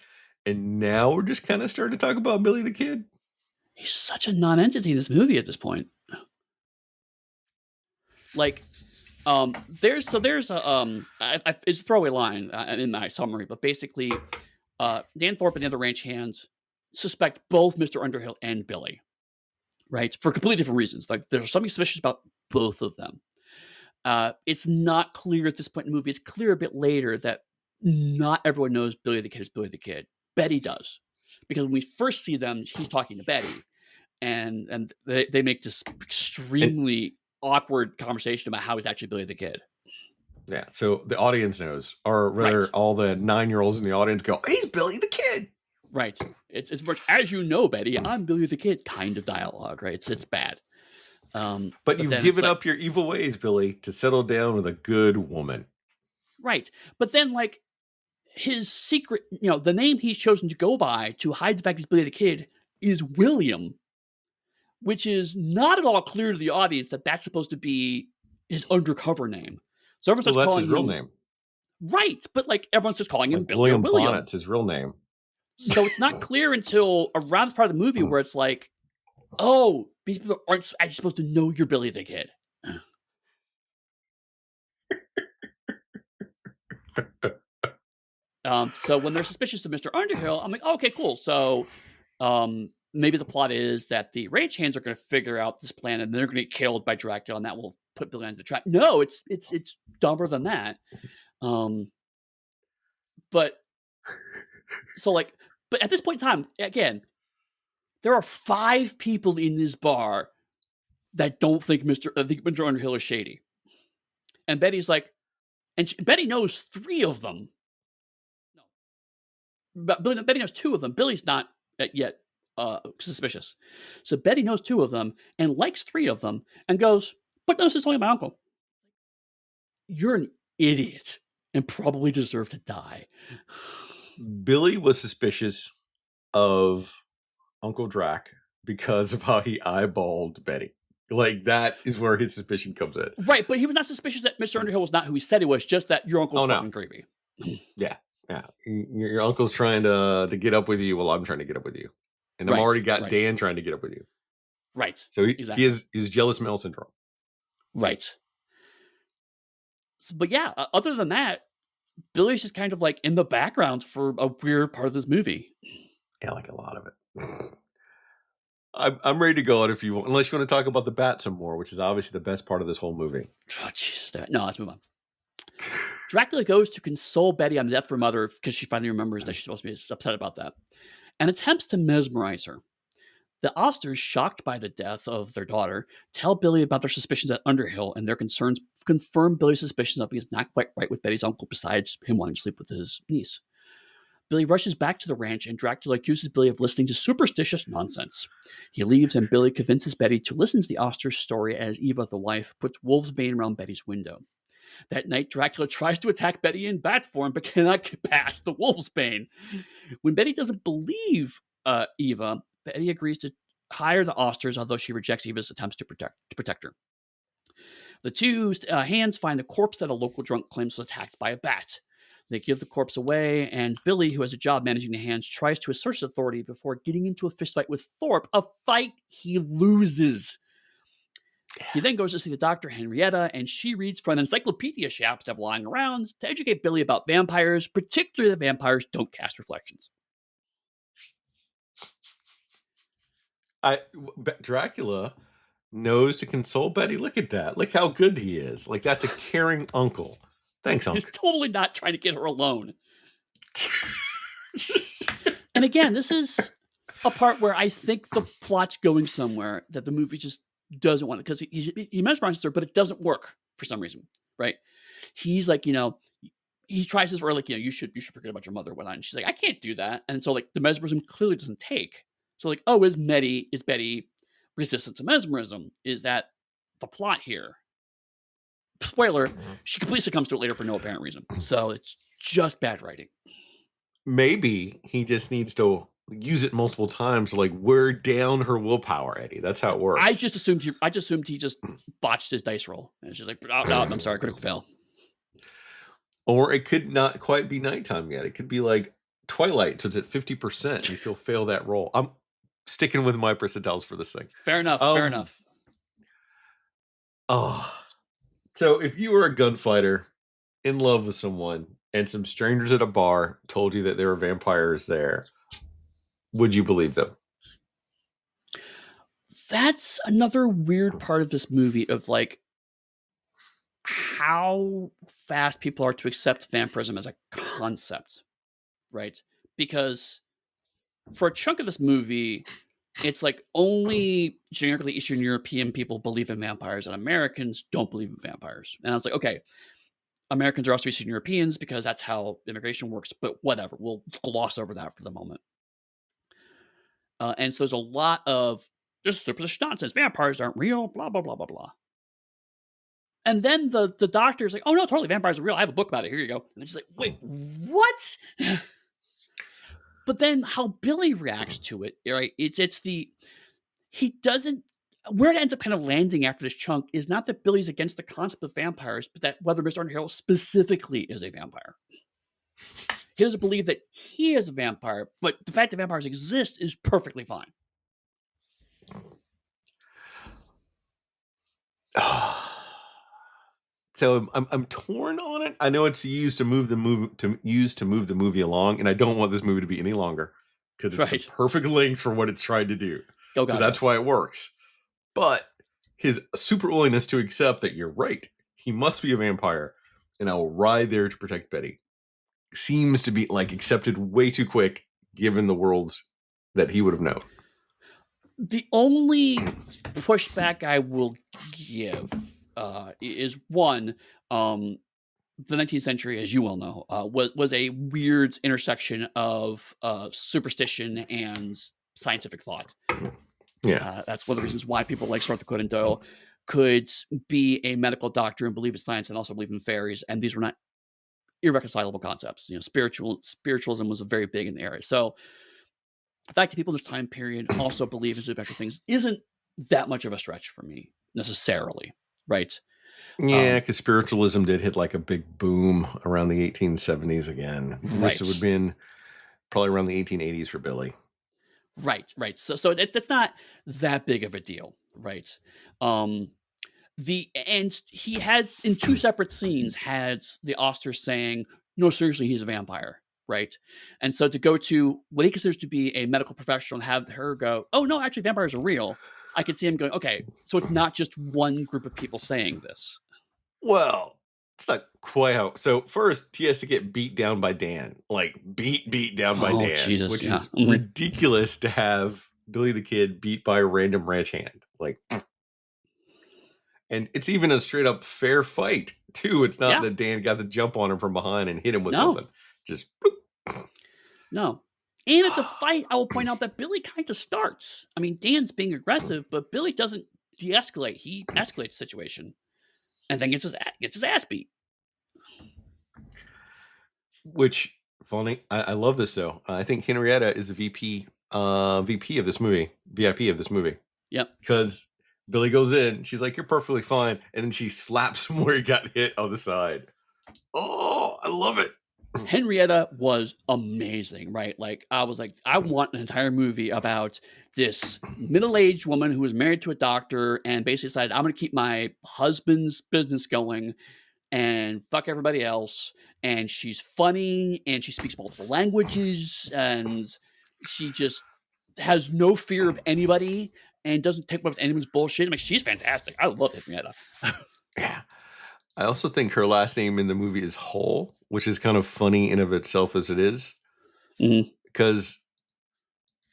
S2: and now we're just kind of starting to talk about Billy the Kid?
S1: He's such a non-entity in this movie at this point. Like, there's a it's a throwaway line in my summary, but basically, Dan Thorpe and the other ranch hands suspect both Mr. Underhill and Billy, right? For completely different reasons. Like, there's something suspicious about both of them. It's not clear at this point in the movie. It's clear a bit later that not everyone knows Billy the Kid is Billy the Kid. Betty does. Because when we first see them, he's talking to Betty. And they make this extremely awkward conversation about how he's actually Billy the Kid.
S2: Yeah, so the audience knows, or rather, all the 9-year-olds in the audience go, "He's Billy the Kid."
S1: Right. It's much, as you know, Betty, I'm Billy the Kid kind of dialogue, right? It's bad.
S2: But you've given up your evil ways, Billy, to settle down with a good woman.
S1: Right. But then, like, his secret, the name he's chosen to go by to hide the fact he's Billy the Kid is William, which is not at all clear to the audience that that's supposed to be his undercover name. So everyone starts calling
S2: his real name.
S1: Right, but like everyone's just calling him Billy
S2: William
S1: or William.
S2: Bonnet's his real name.
S1: So it's not clear until around this part of the movie where it's like, oh, these people aren't actually supposed to know you're Billy the Kid. So when they're suspicious of Mr. Underhill, I'm like, oh, okay, cool. So maybe the plot is that the ranch hands are going to figure out this plan and they're going to get killed by Dracula, and that will put Billy on the track. No, it's dumber than that. But at this point in time, again, there are 5 people in this bar that don't think Mr. Underhill is shady. And Betty's like, Betty knows 3 of them. No, but Betty knows 2 of them. Billy's not yet suspicious. So Betty knows 2 of them and likes 3 of them and goes, but no, this is only my uncle. You're an idiot and probably deserve to die.
S2: Billy was suspicious of Uncle Drac because of how he eyeballed Betty. Like, that is where his suspicion comes in.
S1: Right, but he was not suspicious that Mr. Underhill was not who he said he was, just that your uncle's fucking creepy.
S2: Yeah. Your uncle's trying to get up with you while I'm trying to get up with you. And I've already got Dan trying to get up with you.
S1: Right.
S2: So he has jealous male syndrome.
S1: Right. So, but yeah, other than that, Billy's just kind of like in the background for a weird part of this movie.
S2: Yeah, like a lot of it. I'm ready to go out if you want, unless you want to talk about the bat some more, which is obviously the best part of this whole movie.
S1: Oh, jeez. No, let's move on. Dracula goes to console Betty on the death of her mother because she finally remembers that she's supposed to be upset about that, and attempts to mesmerize her. The Osters, shocked by the death of their daughter, tell Billy about their suspicions at Underhill, and their concerns confirm Billy's suspicions that he's not quite right with Betty's uncle, besides him wanting to sleep with his niece. Billy rushes back to the ranch, and Dracula accuses Billy of listening to superstitious nonsense. He leaves, and Billy convinces Betty to listen to the Osters' story as Eva, the wife, puts wolfsbane around Betty's window. That night, Dracula tries to attack Betty in bat form, but cannot get past the wolfsbane. When Betty doesn't believe Eva, Betty agrees to hire the Osters, although she rejects Eva's attempts to protect her. The two hands find the corpse that a local drunk claims was attacked by a bat. They give the corpse away, and Billy, who has a job managing the hands, tries to assert his authority before getting into a fistfight with Thorpe, a fight he loses. He then goes to see the doctor, Henrietta, and she reads from an encyclopedia she happens to have lying around to educate Billy about vampires, particularly that vampires don't cast reflections.
S2: Dracula knows to console Betty. Look at that. Look how good he is. Like, that's a caring uncle. Thanks,
S1: He's
S2: Unc.
S1: totally not trying to get her alone. And again, this is a part where I think the plot's going somewhere that the movie just doesn't want it, because he mesmerizes her, but it doesn't work for some reason, right? He's like, he tries this where like, you should forget about your mother and whatnot. And she's like, I can't do that. And so like the mesmerism clearly doesn't take. So like, oh, is Betty resistant to mesmerism? Is that the plot here? Spoiler, she completely succumbs to it later for no apparent reason. So it's just bad writing.
S2: Maybe he just needs to use it multiple times to like wear down her willpower, Eddie. That's how it works.
S1: I just assumed he just botched his dice roll. And she's like, oh, no, I'm sorry, critical fail.
S2: Or it could not quite be nighttime yet. It could be like twilight, so it's at 50%. You still fail that roll. I'm sticking with my percentiles for this thing.
S1: Fair enough. Fair enough.
S2: Oh, so if you were a gunfighter in love with someone and some strangers at a bar told you that there were vampires there, would you believe them?
S1: That's another weird part of this movie of like how fast people are to accept vampirism as a concept, right? Because for a chunk of this movie, it's like only generically Eastern European people believe in vampires and Americans don't believe in vampires. And I was like, okay, Americans are also Eastern Europeans because that's how immigration works, but whatever. We'll gloss over that for the moment. And so there's a lot of this superstitious nonsense. Vampires aren't real, blah, blah, blah, blah, blah. And then the doctor's like, oh, no, totally, vampires are real. I have a book about it. Here you go. And it's like, wait, what? But then how Billy reacts to it, right? He doesn't, where it ends up kind of landing after this chunk is not that Billy's against the concept of vampires, but that whether Mr. Underhill specifically is a vampire. He doesn't believe that he is a vampire, but the fact that vampires exist is perfectly fine.
S2: So I'm torn on it. I know it's used to move the movie along, and I don't want this movie to be any longer because it's the perfect length for what it's trying to do. So that's why it works. But his super willingness to accept that you're right, he must be a vampire, and I will ride there to protect Betty, seems to be like accepted way too quick given the worlds that he would have known.
S1: The only pushback I will give is one, the 19th century, as you well know, was a weird intersection of superstition and scientific thought.
S2: Yeah,
S1: that's one of the reasons why people like Arthur Conan Doyle could be a medical doctor and believe in science and also believe in fairies, and these were not irreconcilable concepts. Spiritualism was very big in the area. So the fact that people in this time period also believe in supernatural things isn't that much of a stretch for me necessarily, right?
S2: Yeah, because spiritualism did hit like a big boom around the 1870s again.
S1: Right.
S2: This would have been probably around the 1880s for Billy.
S1: Right. So that's not that big of a deal, right? And he had in two separate scenes had the Oster saying, "No, seriously, he's a vampire." Right. And so to go to what he considers to be a medical professional and have her go, "Oh no, actually vampires are real." I could see him going, okay, so it's not just one group of people saying this.
S2: Well, it's not quite how. So first, he has to get beat down by Dan, like beat down by Dan,
S1: Jesus,
S2: which is ridiculous to have Billy the Kid beat by a random ranch hand, like. And it's even a straight up fair fight too. It's not that Dan got the jump on him from behind and hit him with something. Just
S1: no. And it's a fight, I will point out, that Billy kind of starts. I mean, Dan's being aggressive, but Billy doesn't de-escalate. He escalates the situation and then gets his ass beat.
S2: Which, funny, I love this though. I think Henrietta is the VP of this movie, VIP of this movie.
S1: Yep.
S2: Because Billy goes in, she's like, "You're perfectly fine," and then she slaps him where he got hit on the side. Oh, I love it.
S1: Henrietta was amazing, right? Like, I was like, I want an entire movie about this middle-aged woman who was married to a doctor and basically decided, I'm going to keep my husband's business going and fuck everybody else. And she's funny and she speaks multiple languages and she just has no fear of anybody and doesn't take up with anyone's bullshit. I'm like, she's fantastic. I love Henrietta.
S2: Yeah. I also think her last name in the movie is Hull, which is kind of funny in of itself as it is,
S1: Mhm.
S2: because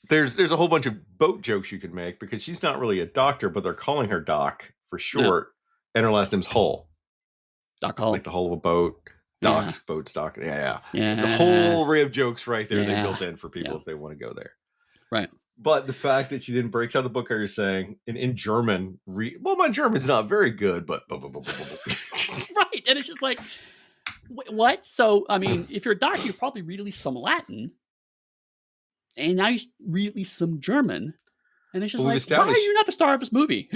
S2: there's a whole bunch of boat jokes you could make because she's not really a doctor, but they're calling her Doc for
S1: Yeah.
S2: short, and her last name's Hull,
S1: Doc
S2: like
S1: Hall.
S2: the hull of a boat.
S1: Yeah.
S2: Docks, boats, dock. Yeah, yeah. The
S1: Yeah.
S2: whole array of jokes right there they
S1: Yeah.
S2: built in for people
S1: Yeah.
S2: if they want to go there.
S1: Right.
S2: But the fact that she didn't break down the book, are you saying in German? Well, my German's not very good, but
S1: Right. And it's just like, what? So, I mean, if you're a doctor, you probably read at least some Latin, and now you read at least some German. And it's just
S2: we've
S1: like, why are
S2: established.
S1: you not the star of this movie?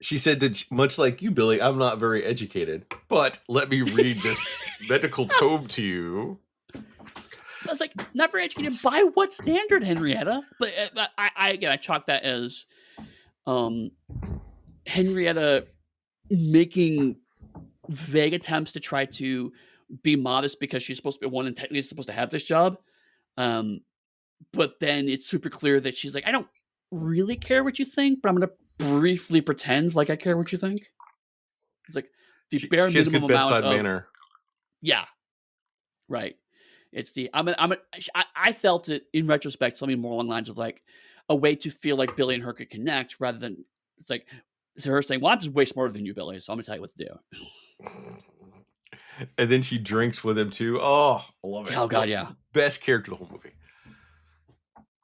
S2: She said that much like you, Billy, I'm not very educated, but let me read this medical tome
S1: Yes.
S2: to you.
S1: I was like, not very educated. By what standard, Henrietta? But I chalk that as Henrietta making vague attempts to try to be modest because she's supposed to be one and technically supposed to have this job. Um, but then it's super clear that she's like, I don't really care what you think, but I'm going to briefly pretend like I care what you think. It's like the bare
S2: She has
S1: minimum
S2: good
S1: amount
S2: bedside
S1: of,
S2: manner.
S1: yeah, right. It's the I felt it in retrospect something more along the lines of like a way to feel like Billy and her could connect rather than it's like it's her saying, "Well, I'm just way smarter than you, Billy, so I'm gonna tell you what to do."
S2: And then she drinks with him too. Oh, I love it.
S1: Oh God, yeah.
S2: Best character of the whole movie.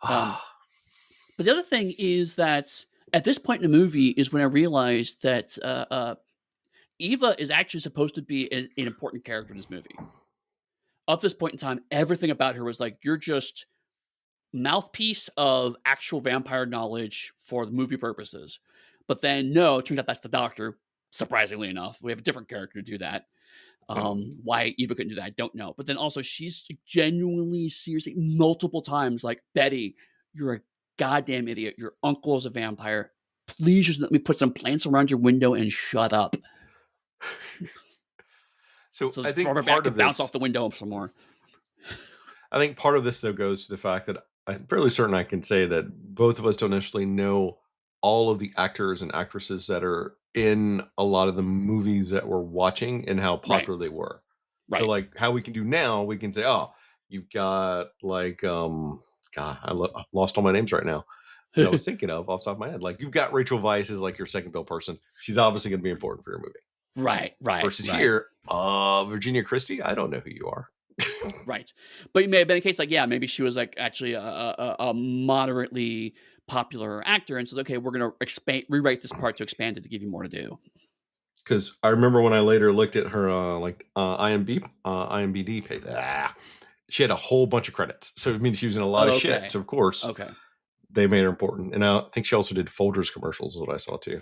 S1: But the other thing is that at this point in the movie is when I realized that Eva is actually supposed to be an important character in this movie. Up to this point in time, everything about her was like, you're just mouthpiece of actual vampire knowledge for the movie purposes. But then, no, it turns out that's the doctor. Surprisingly enough, we have a different character to do that. Why Eva couldn't do that, I don't know. But then also, she's genuinely, seriously, multiple times like, Betty, you're a goddamn idiot. Your uncle is a vampire. Please just let me put some plants around your window and shut up.
S2: So
S1: So
S2: I think
S1: rubber bat
S2: part of
S1: could bounce
S2: this,
S1: off the window some more.
S2: though goes to the fact that I'm fairly certain I can say that both of us don't necessarily know all of the actors and actresses that are in a lot of the movies that we're watching and how
S1: Right,
S2: popular they were. So
S1: right.
S2: like how we can do now, we can say, oh, you've got like God, I lost all my names right now that I was thinking of off the top of my head. Like you've got Rachel Weisz as like your second bill person. She's obviously going to be important for your movie.
S1: Right, right,
S2: Versus
S1: right.
S2: here, Virginia Christie, I don't know who you are.
S1: Right. But it may have been a case like, yeah, maybe she was like actually a moderately popular actor and says, okay, we're going to rewrite this part to expand it to give you more to do.
S2: Because I remember when I later looked at her IMDb page, she had a whole bunch of credits. So it means she was in a lot of shit.
S1: Okay.
S2: So of course
S1: Okay.
S2: they made her important. And I think she also did Folgers commercials, is what I saw too.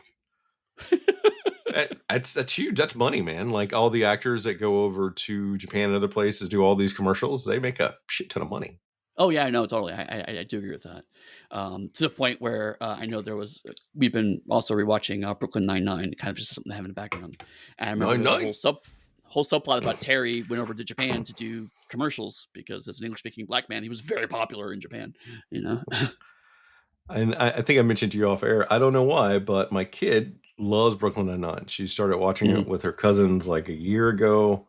S2: That's huge. That's money, man. Like all the actors that go over to Japan and other places do all these commercials, they make a shit ton of money.
S1: Oh yeah, no, totally. I do agree with that. To the point where I know we've been also rewatching Brooklyn Nine-Nine, kind of just something to have in the background. And I remember
S2: Nine
S1: there was a
S2: nine.
S1: whole subplot about Terry went over to Japan to do commercials because as an English speaking black man, he was very popular in Japan. You know.
S2: And I think I mentioned to you off air. I don't know why, but my kid loves Brooklyn Nine-Nine. She started watching it
S1: Mhm.
S2: with her cousins like a year ago.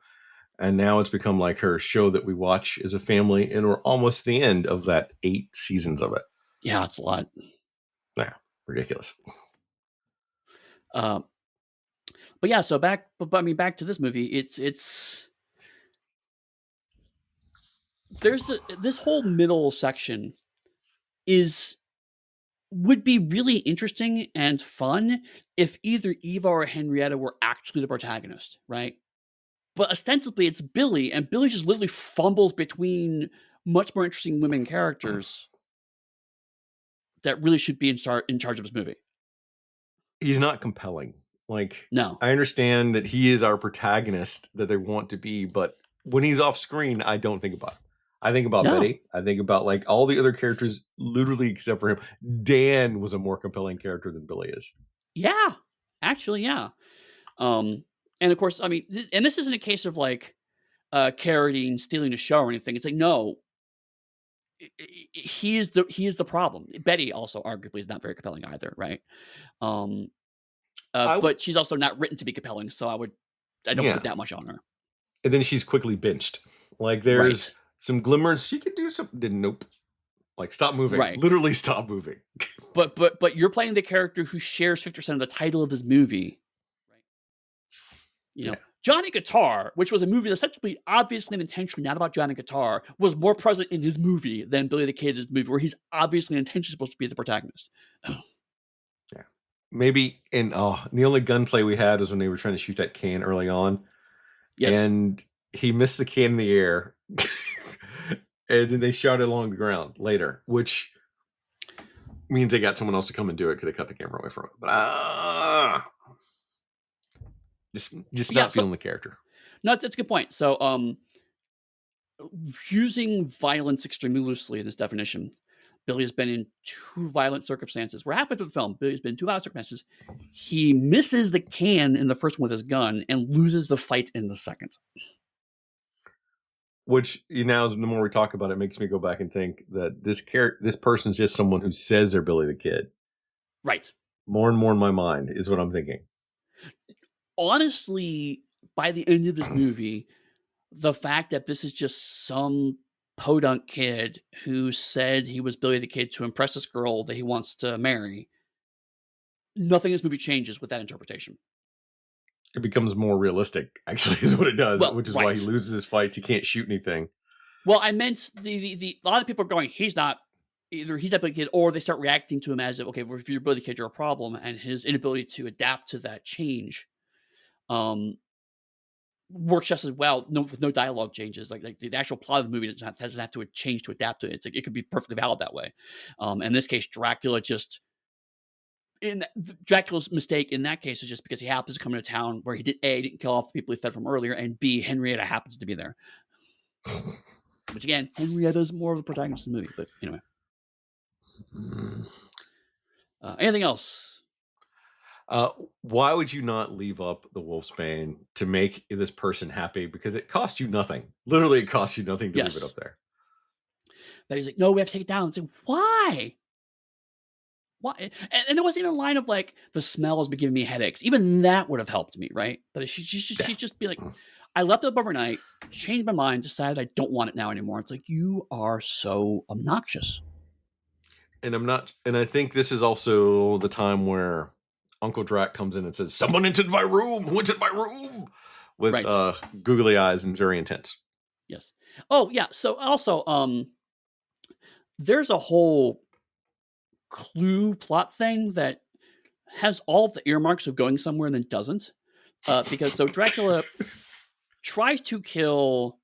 S2: And now it's become like her show that we watch as a family. And we're almost the end of that 8 seasons of it.
S1: Yeah, it's a lot.
S2: Nah, ridiculous.
S1: Um, but yeah, so but I mean, back to this movie. This whole middle section is would be really interesting and fun if either Eva or Henrietta were actually the protagonist, right? But ostensibly it's Billy, and Billy just literally fumbles between much more interesting women characters that really should be in charge of this movie.
S2: He's not compelling. Like,
S1: No,
S2: I understand that he is our protagonist that they want to be, but when he's off screen, I don't think about him. I think about
S1: no,
S2: Betty. I think about like all the other characters, literally except for him. Dan was a more compelling character than Billy is.
S1: yeah, actually, yeah. Um, and of course, I mean, and this isn't a case of like carroting, stealing a show or anything. It's like no, he is the problem. Betty also arguably is not very compelling either, right? Um,
S2: I would,
S1: but she's also not written to be compelling, so I don't
S2: yeah.
S1: put that much on her.
S2: And then she's quickly benched. Like there's
S1: Right,
S2: some glimmers. She could do something. Then nope. Like stop moving.
S1: right.
S2: Literally stop moving.
S1: But you're playing the character who shares 50% of the title of his movie, right? You
S2: Yeah.
S1: know, Johnny Guitar, which was a movie that's essentially obviously and intentionally not about Johnny Guitar, was more present in his movie than Billy the Kid's movie, where he's obviously and intentionally supposed to be the protagonist. Oh,
S2: Yeah. Maybe the only gunplay we had was when they were trying to shoot that can early on,
S1: yes.
S2: and he missed the can in the air, and then they shot it along the ground later, which means they got someone else to come and do it because they cut the camera away from it. But just
S1: Yeah,
S2: not
S1: so
S2: feeling the character.
S1: no, it's a good point. So, using violence extremely loosely in this definition, Billy has been in two violent circumstances. We're halfway through the film. Billy's been in two violent circumstances. He misses the can in the first one with his gun and loses the fight in the second.
S2: Which now, the more we talk about it, makes me go back and think that this person's just someone who says they're Billy the Kid.
S1: Right.
S2: More and more in my mind is what I'm thinking.
S1: Honestly, by the end of this movie, the fact that this is just some podunk kid who said he was Billy the Kid to impress this girl that he wants to marry, nothing in this movie changes with that interpretation.
S2: It becomes more realistic, actually, is what it does,
S1: Well,
S2: which is why he
S1: right.
S2: loses his fights. He can't shoot anything.
S1: Well, I meant a lot of people are going, he's not either he's not Billy the Kid, or they start reacting to him as if, okay, well, if you're Billy the Kid, you're a problem, and his inability to adapt to that change um works just as well, with no dialogue changes. Like the actual plot of the movie doesn't have to change to adapt to it. It's like it could be perfectly valid that way. In this case, Dracula just Dracula's mistake in that case is just because he happens to come into town where he didn't kill off the people he fed from earlier, and B, Henrietta happens to be there. Which again, Henrietta is more of the protagonist of the movie. But anyway, anything else?
S2: Why would you not leave up the Wolfsbane to make this person happy? Because it costs you nothing. Literally, it costs you nothing to leave it
S1: Yes.
S2: up there.
S1: But he's like, no, we have to take it down. And say, why? Why? And it wasn't even a line of like, the smell has been giving me headaches. Even that would have helped me, right? But she's just be like, I left it up overnight, changed my mind, decided I don't want it now anymore. It's like, you are so obnoxious.
S2: And I'm not, and I think this is also the time where Uncle Drac comes in and says, "Someone entered my room. Who entered my room?" With
S1: Right.
S2: googly eyes and very intense.
S1: Yes. Oh, yeah. So also, there's a whole clue plot thing that has all of the earmarks of going somewhere and then doesn't. Because so Dracula tries to kill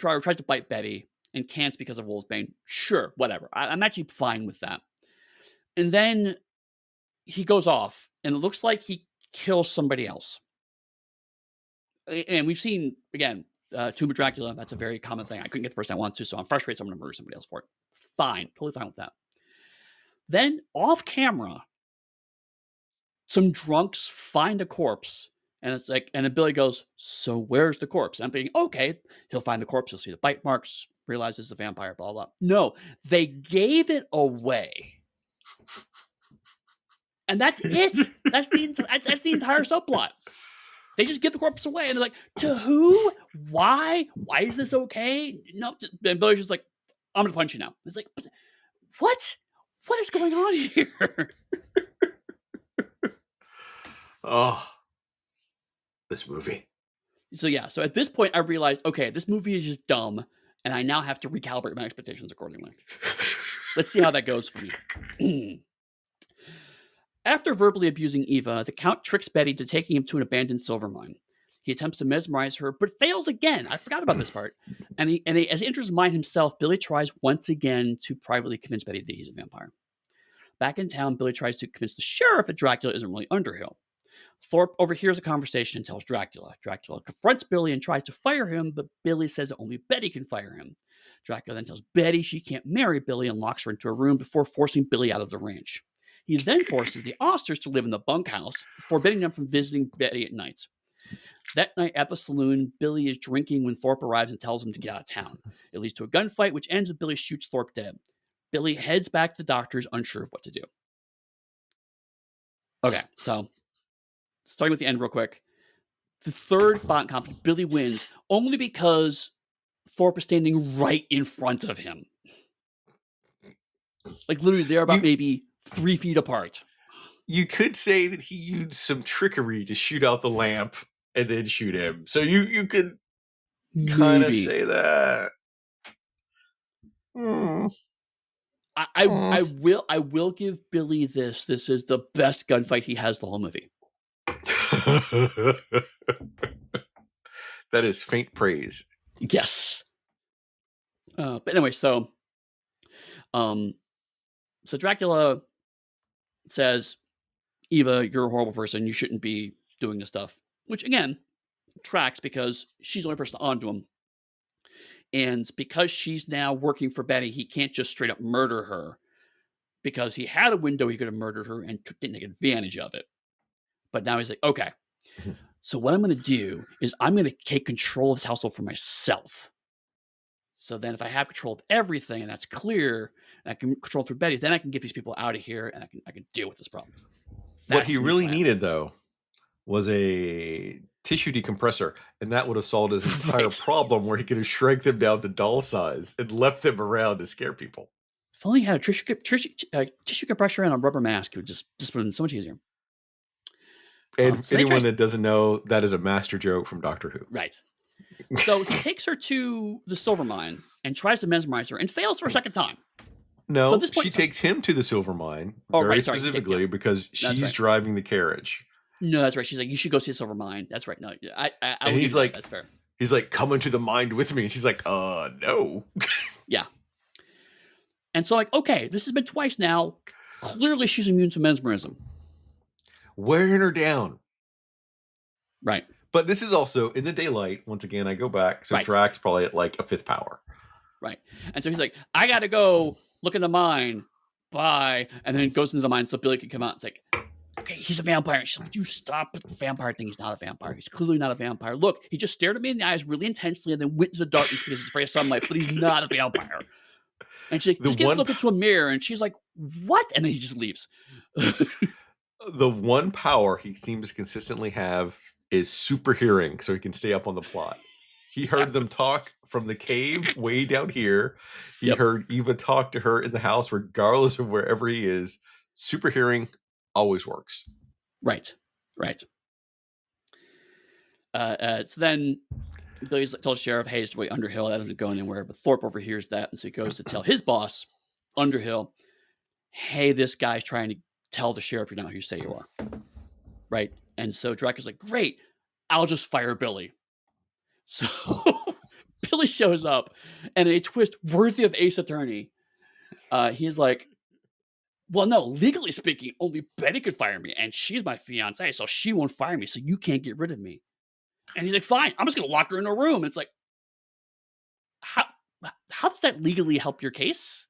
S1: or tries to bite Betty and can't because of Wolfsbane. Sure, whatever. I'm actually fine with that. And then he goes off, and it looks like he kills somebody else. And we've seen again, Tomb of Dracula. That's a very common thing. I couldn't get the person I want to, so I'm frustrated. So I'm going to murder somebody else for it. Fine, totally fine with that. Then off camera, some drunks find a corpse, and it's like, and then Billy goes, "So where's the corpse?" And I'm thinking, okay, he'll find the corpse. He'll see the bite marks, realizes the vampire, blah blah. No, they gave it away, and that's it. That's the entire subplot. They just give the corpse away, and they're like, "To who? Why? Why is this okay?" No, and Billy's just like, "I'm gonna punch you now." It's like, what? What is going on here?
S2: Oh, this movie.
S1: So yeah, so at this point, I realized, okay, this movie is just dumb, and I now have to recalibrate my expectations accordingly. Let's see how that goes for me. After verbally abusing Eva, the Count tricks Betty to taking him to an abandoned silver mine. He attempts to mesmerize her, but fails again. I forgot about this part. And as he enters the mine himself, Billy tries once again to privately convince Betty that he's a vampire. Back in town, Billy tries to convince the sheriff that Dracula isn't really Underhill. Thorpe overhears the conversation and tells Dracula. Dracula confronts Billy and tries to fire him, but Billy says that only Betty can fire him. Dracula then tells Betty she can't marry Billy and locks her into a room before forcing Billy out of the ranch. He then forces the Osters to live in the bunkhouse, forbidding them from visiting Betty at night. That night at the saloon, Billy is drinking when Thorpe arrives and tells him to get out of town. It leads to a gunfight, which ends with Billy shoots Thorpe dead. Billy heads back to the doctor's, unsure of what to do. Okay, so starting with the end real quick. The third violent conflict, Billy wins only because Thorpe is standing right in front of him. Like literally, they're about maybe 3 feet apart.
S2: You could say that he used some trickery to shoot out the lamp and then shoot him. So you could kind of say that.
S1: I will give Billy this. This is the best gunfight he has the whole movie.
S2: That is faint praise.
S1: Yes. But anyway, so Dracula says, Eva, you're a horrible person. You shouldn't be doing this stuff. Which again tracks because she's the only person onto him. And because she's now working for Betty, he can't just straight up murder her. Because he had a window he could have murdered her and didn't take advantage of it. But now he's like, okay, so what I'm going to do is I'm going to take control of this household for myself. So then if I have control of everything and that's clear, and I can control through Betty, then I can get these people out of here and I can deal with this problem.
S2: What he really needed, though, was a tissue decompressor, and that would have solved his entire problem where he could have shrank them down to doll size and left them around to scare people.
S1: If only he had a tissue compressor and a rubber mask, it would just would have been so much easier.
S2: And so anyone that doesn't know, that is a master joke from Doctor Who.
S1: Right. So he takes her to the silver mine and tries to mesmerize her and fails for a second time.
S2: No, so at this point, she takes him to the silver mine very specifically because she's driving the carriage.
S1: No, that's right. She's like, you should go see the silver mine. That's right. No,
S2: and he's like,
S1: that's fair.
S2: He's like, come into the mine with me. And she's like, no.
S1: Yeah. And so like, okay, this has been twice now. Clearly she's immune to mesmerism.
S2: Wearing her down.
S1: Right.
S2: But this is also in the daylight. Once again, I go back. So Drax probably at like a 5th power.
S1: Right. And so he's like, I got to go look in the mine. Bye. And then goes into the mine so Billy can come out. It's like, okay, he's a vampire. She's like, you stop with the vampire thing. He's not a vampire. He's clearly not a vampire. Look, he just stared at me in the eyes really intensely and then went into the darkness because he's afraid of sunlight, but he's not a vampire. And she's like, just get a look into a mirror. And she's like, what? And then he just leaves.
S2: The one power he seems to consistently have is super hearing, so he can stay up on the plot. He heard them talk from the cave way down here. He heard Eva talk to her in the house, regardless of wherever he is. Super hearing always works.
S1: Right. So then Billy's told the sheriff, hey, it's way Underhill. That doesn't go anywhere. But Thorpe overhears that. And so he goes to tell his boss, Underhill, hey, this guy's trying to tell the sheriff you're not who you say you are. Right. And so Dracula's like, great, I'll just fire Billy. So Billy shows up and in a twist worthy of Ace Attorney. He's like, well, no, legally speaking, only Betty could fire me. And she's my fiance, so she won't fire me. So you can't get rid of me. And he's like, fine, I'm just going to lock her in a room. And it's like, how does that legally help your case?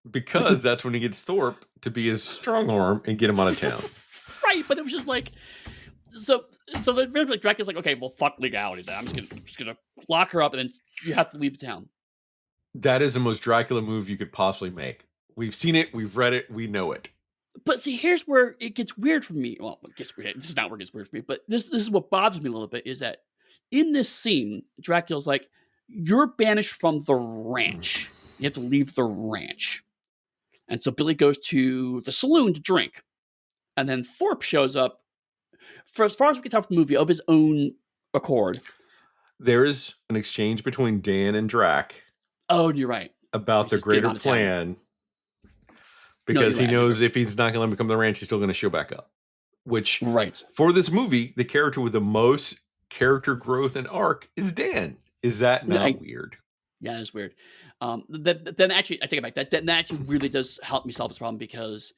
S2: Because that's when he gets Thorpe to be his strong arm and get him out of town.
S1: Right, but it was just like, so then Dracula's like, okay, well, fuck legality then. I'm just gonna lock her up and then you have to leave the town.
S2: That is the most Dracula move you could possibly make. We've seen it, we've read it, we know it.
S1: But see, here's where it gets weird for me. Well, it gets weird. This is not where it gets weird for me, but this is what bothers me a little bit is that in this scene, Dracula's like, you're banished from the ranch. You have to leave the ranch. And so Billy goes to the saloon to drink. And then Thorpe shows up, for as far as we can tell from the movie, of his own accord.
S2: There is an exchange between Dan and Drac.
S1: Oh, you're right.
S2: About the greater plan. Because he knows if he's not going to let him come to the ranch, he's still going to show back up. Which, for this movie, the character with the most character growth and arc is Dan. Is that not weird?
S1: Yeah, it's weird. Then actually, I take it back. That actually really does help me solve this problem because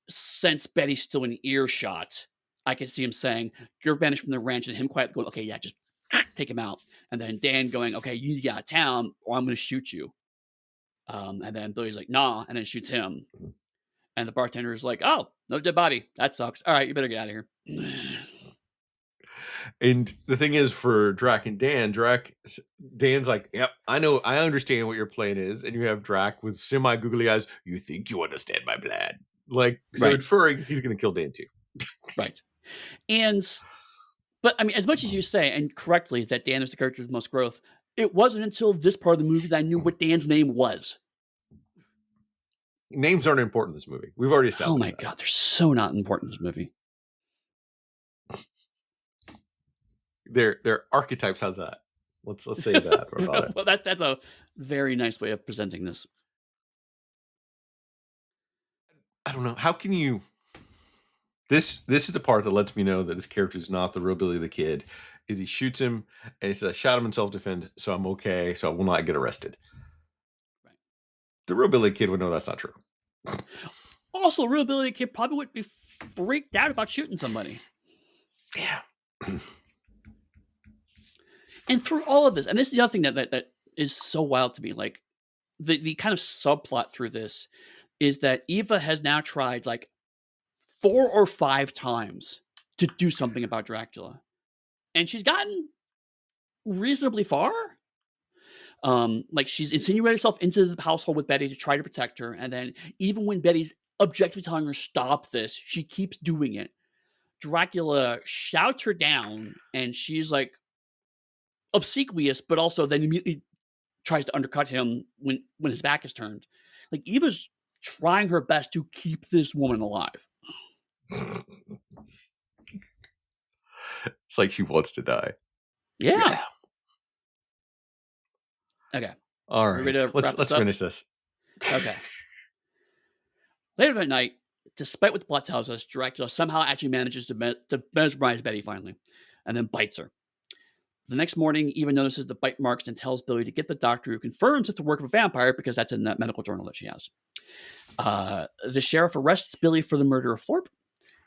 S1: since Betty's still in earshot, I can see him saying, you're banished from the ranch, and him quietly going, okay, yeah, just take him out. And then Dan going, okay, you need to get out of town or I'm going to shoot you. And then Billy's like, nah, and then shoots him. And the bartender is like, oh, no dead body. That sucks. All right, you better get out of here.
S2: And the thing is, for Drac and Dan, Dan's like, "Yep, I know, I understand what your plan is," and you have Drac with semi googly eyes. You think you understand my plan? Like, so
S1: Right.
S2: inferring he's going to kill Dan too.
S1: Right. And but I mean, as much as you say, and correctly, that Dan is the character with most growth, it wasn't until this part of the movie that I knew what Dan's name was.
S2: Names aren't important in this movie. We've already
S1: Oh
S2: established
S1: my
S2: that.
S1: god, they're so not important in this movie.
S2: They're archetypes. How's that? Let's say that about it.
S1: Well, that's a very nice way of presenting this.
S2: I don't know. How can you? This is the part that lets me know that this character is not the real Billy the Kid. Is he shoots him and he says, "I shot him in self-defense, so I'm okay, so I will not get arrested."
S1: Right.
S2: The real Billy the Kid would know that's not true.
S1: Also, real Billy the Kid probably would be freaked out about shooting somebody.
S2: Yeah.
S1: And through all of this, and this is the other thing that is so wild to me, like the kind of subplot through this is that Eva has now tried like 4 or 5 times to do something about Dracula. And she's gotten reasonably far. Like she's insinuated herself into the household with Betty to try to protect her, and then even when Betty's objectively telling her stop this, she keeps doing it. Dracula shouts her down, and she's like obsequious, but also then immediately tries to undercut him when his back is turned. Like Eva's trying her best to keep this woman alive.
S2: It's like she wants to die.
S1: Yeah. Okay.
S2: All
S1: Ready
S2: right.
S1: to wrap
S2: Let's
S1: this up?
S2: finish this.
S1: Okay. Later that night, despite what the plot tells us, Dracula somehow actually manages to mesmerize Betty finally, and then bites her. The next morning, Eva notices the bite marks and tells Billy to get the doctor who confirms it's the work of a vampire because that's in that medical journal that she has. The sheriff arrests Billy for the murder of Thorpe.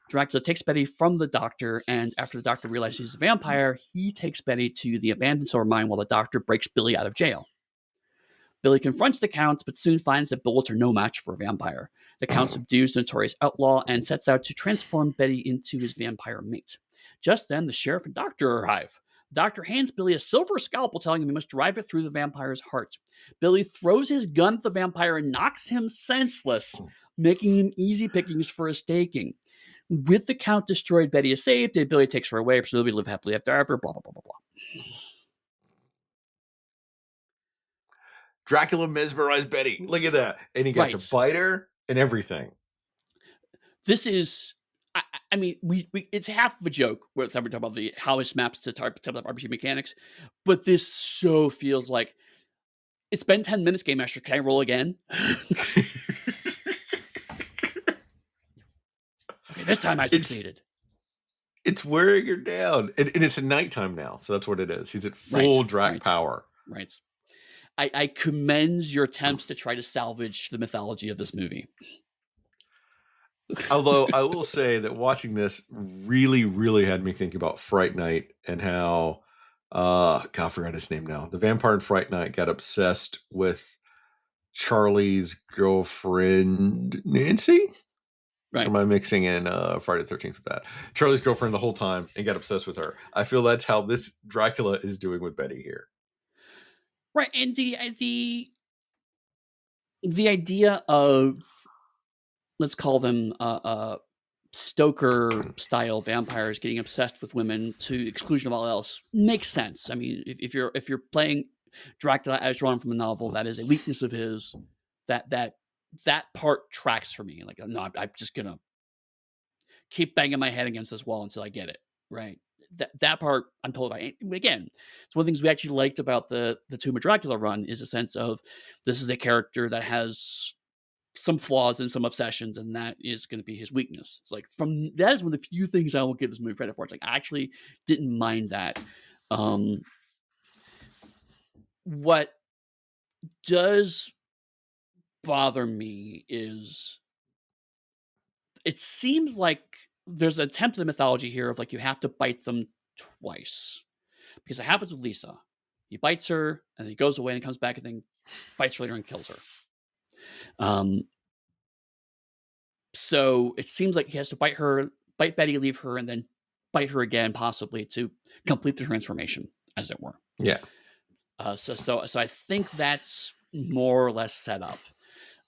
S1: Dracula takes Betty from the doctor, and after the doctor realizes he's a vampire, he takes Betty to the abandoned silver mine while the doctor breaks Billy out of jail. Billy confronts the Count, but soon finds that bullets are no match for a vampire. The Count subdues the notorious outlaw and sets out to transform Betty into his vampire mate. Just then, the sheriff and doctor arrive. The doctor hands Billy a silver scalpel, telling him he must drive it through the vampire's heart. Billy throws his gun at the vampire and knocks him senseless, making him easy pickings for a staking. With the Count destroyed, Betty is saved, and Billy takes her away, presumably live happily ever, blah, blah, blah, blah, blah.
S2: Dracula mesmerized Betty. Look at that. And he got to
S1: Right.
S2: bite her and everything.
S1: This is, I mean, we it's half of a joke when we're talking about how this maps to type of RPG mechanics, but this so feels like it's been 10 minutes, Game Master. Can I roll again? Okay, this time I succeeded.
S2: It's wearing her down. And it's at nighttime now. So that's what it is. He's at full Drac power.
S1: Right. I commend your attempts to try to salvage the mythology of this movie.
S2: Although I will say that watching this really, really had me think about Fright Night and how, God, I forgot his name now. The vampire in Fright Night got obsessed with Charlie's girlfriend, Nancy?
S1: Right.
S2: Or am I mixing in Friday the 13th with that? Charlie's girlfriend the whole time and got obsessed with her. I feel that's how this Dracula is doing with Betty here.
S1: Right. And the idea of, let's call them Stoker style vampires getting obsessed with women to the exclusion of all else makes sense. I mean, if you're playing Dracula as drawn from a novel, that is a weakness of his. That part tracks for me. Like, no, I'm just gonna keep banging my head against this wall until I get it right. That part I'm told about. Again, it's one of the things we actually liked about the Tomb of Dracula run is a sense of this is a character that has some flaws and some obsessions, and that is going to be his weakness. It's like that is one of the few things I will give this movie credit for. It's like I actually didn't mind that. What does bother me is it seems like there's an attempt at the mythology here of like you have to bite them twice because it happens with Lisa. He bites her and then he goes away and comes back and then bites her later and kills her. So it seems like he has to bite Betty, leave her, and then bite her again, possibly to complete the transformation, as it were.
S2: Yeah.
S1: So I think that's more or less set up.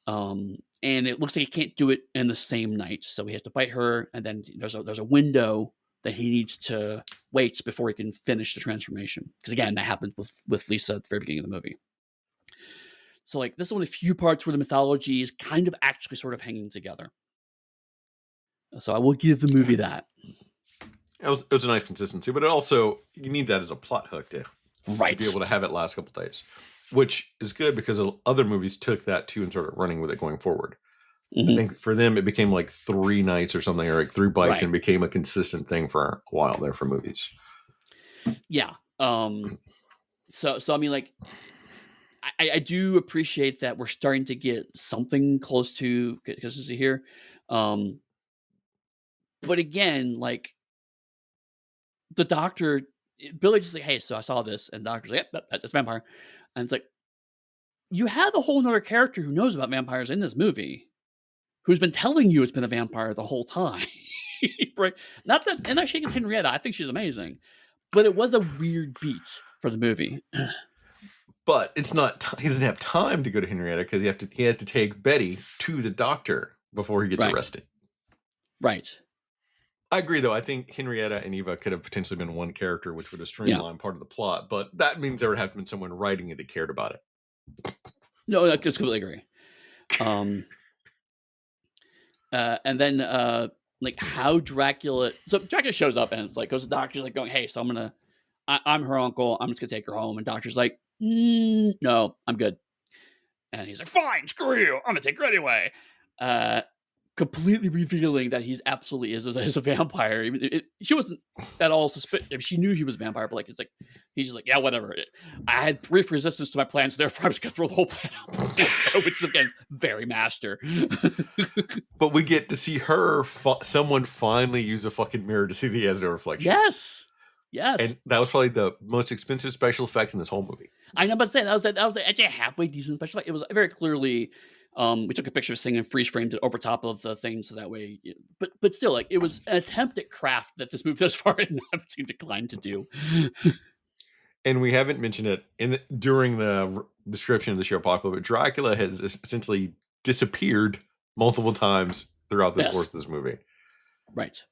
S1: And it looks like he can't do it in the same night, so he has to bite her, and then there's a window that he needs to wait before he can finish the transformation. Because again, that happens with Lisa at the very beginning of the movie. So like this is one of the few parts where the mythology is kind of actually sort of hanging together. So I will give the movie that.
S2: It was a nice consistency, but it also, you need that as a plot hook to
S1: Right.
S2: be able to have it last couple days, which is good because other movies took that too and started running with it going forward. I
S1: Mhm.
S2: think for them, it became like 3 nights or something, or like 3 bites,
S1: Right.
S2: and became a consistent thing for a while there for movies.
S1: Yeah. So I mean, like, I do appreciate that we're starting to get something close to consistency here. Um, but again, like the doctor, Billy just like, hey, so I saw this, and the doctor's like, yep, that's vampire, and it's like you have a whole nother character who knows about vampires in this movie, who's been telling you it's been a vampire the whole time, right? Not that, and actually, it's Henrietta. I think she's amazing, but it was a weird beat for the movie.
S2: But it's not. He doesn't have time to go to Henrietta because he had to take Betty to the doctor before he gets
S1: Right.
S2: arrested.
S1: Right.
S2: I agree, though. I think Henrietta and Eva could have potentially been one character, which would have streamlined part of the plot. But that means there would have been someone writing it that cared about it.
S1: No, I just completely agree. And then like how Dracula, so Dracula shows up and it's like goes to the doctor's like going, hey, so I'm her uncle, I'm just gonna take her home, and doctor's like, no, I'm good, and he's like, fine, screw you, I'm gonna take her anyway. Completely revealing that he's absolutely is a vampire. She wasn't at all suspicious. I mean, she knew he was a vampire, but like it's like he's just like, yeah, whatever. I had brief resistance to my plans, therefore I'm just gonna throw the whole plan out the window, which is again very master.
S2: But we get to see her, someone finally use a fucking mirror to see that he has no reflection.
S1: Yes.
S2: And that was probably the most expensive special effect in this whole movie.
S1: I know, about to say that was actually a halfway decent special effect. It was very clearly. We took a picture of Sing and freeze framed it over top of the thing, so that way. But still, like it was an attempt at craft that this movie thus far has not seemed inclined to do.
S2: And we haven't mentioned it during the description of the show Apocalypse, but Dracula has essentially disappeared multiple times throughout this course of this movie.
S1: Right.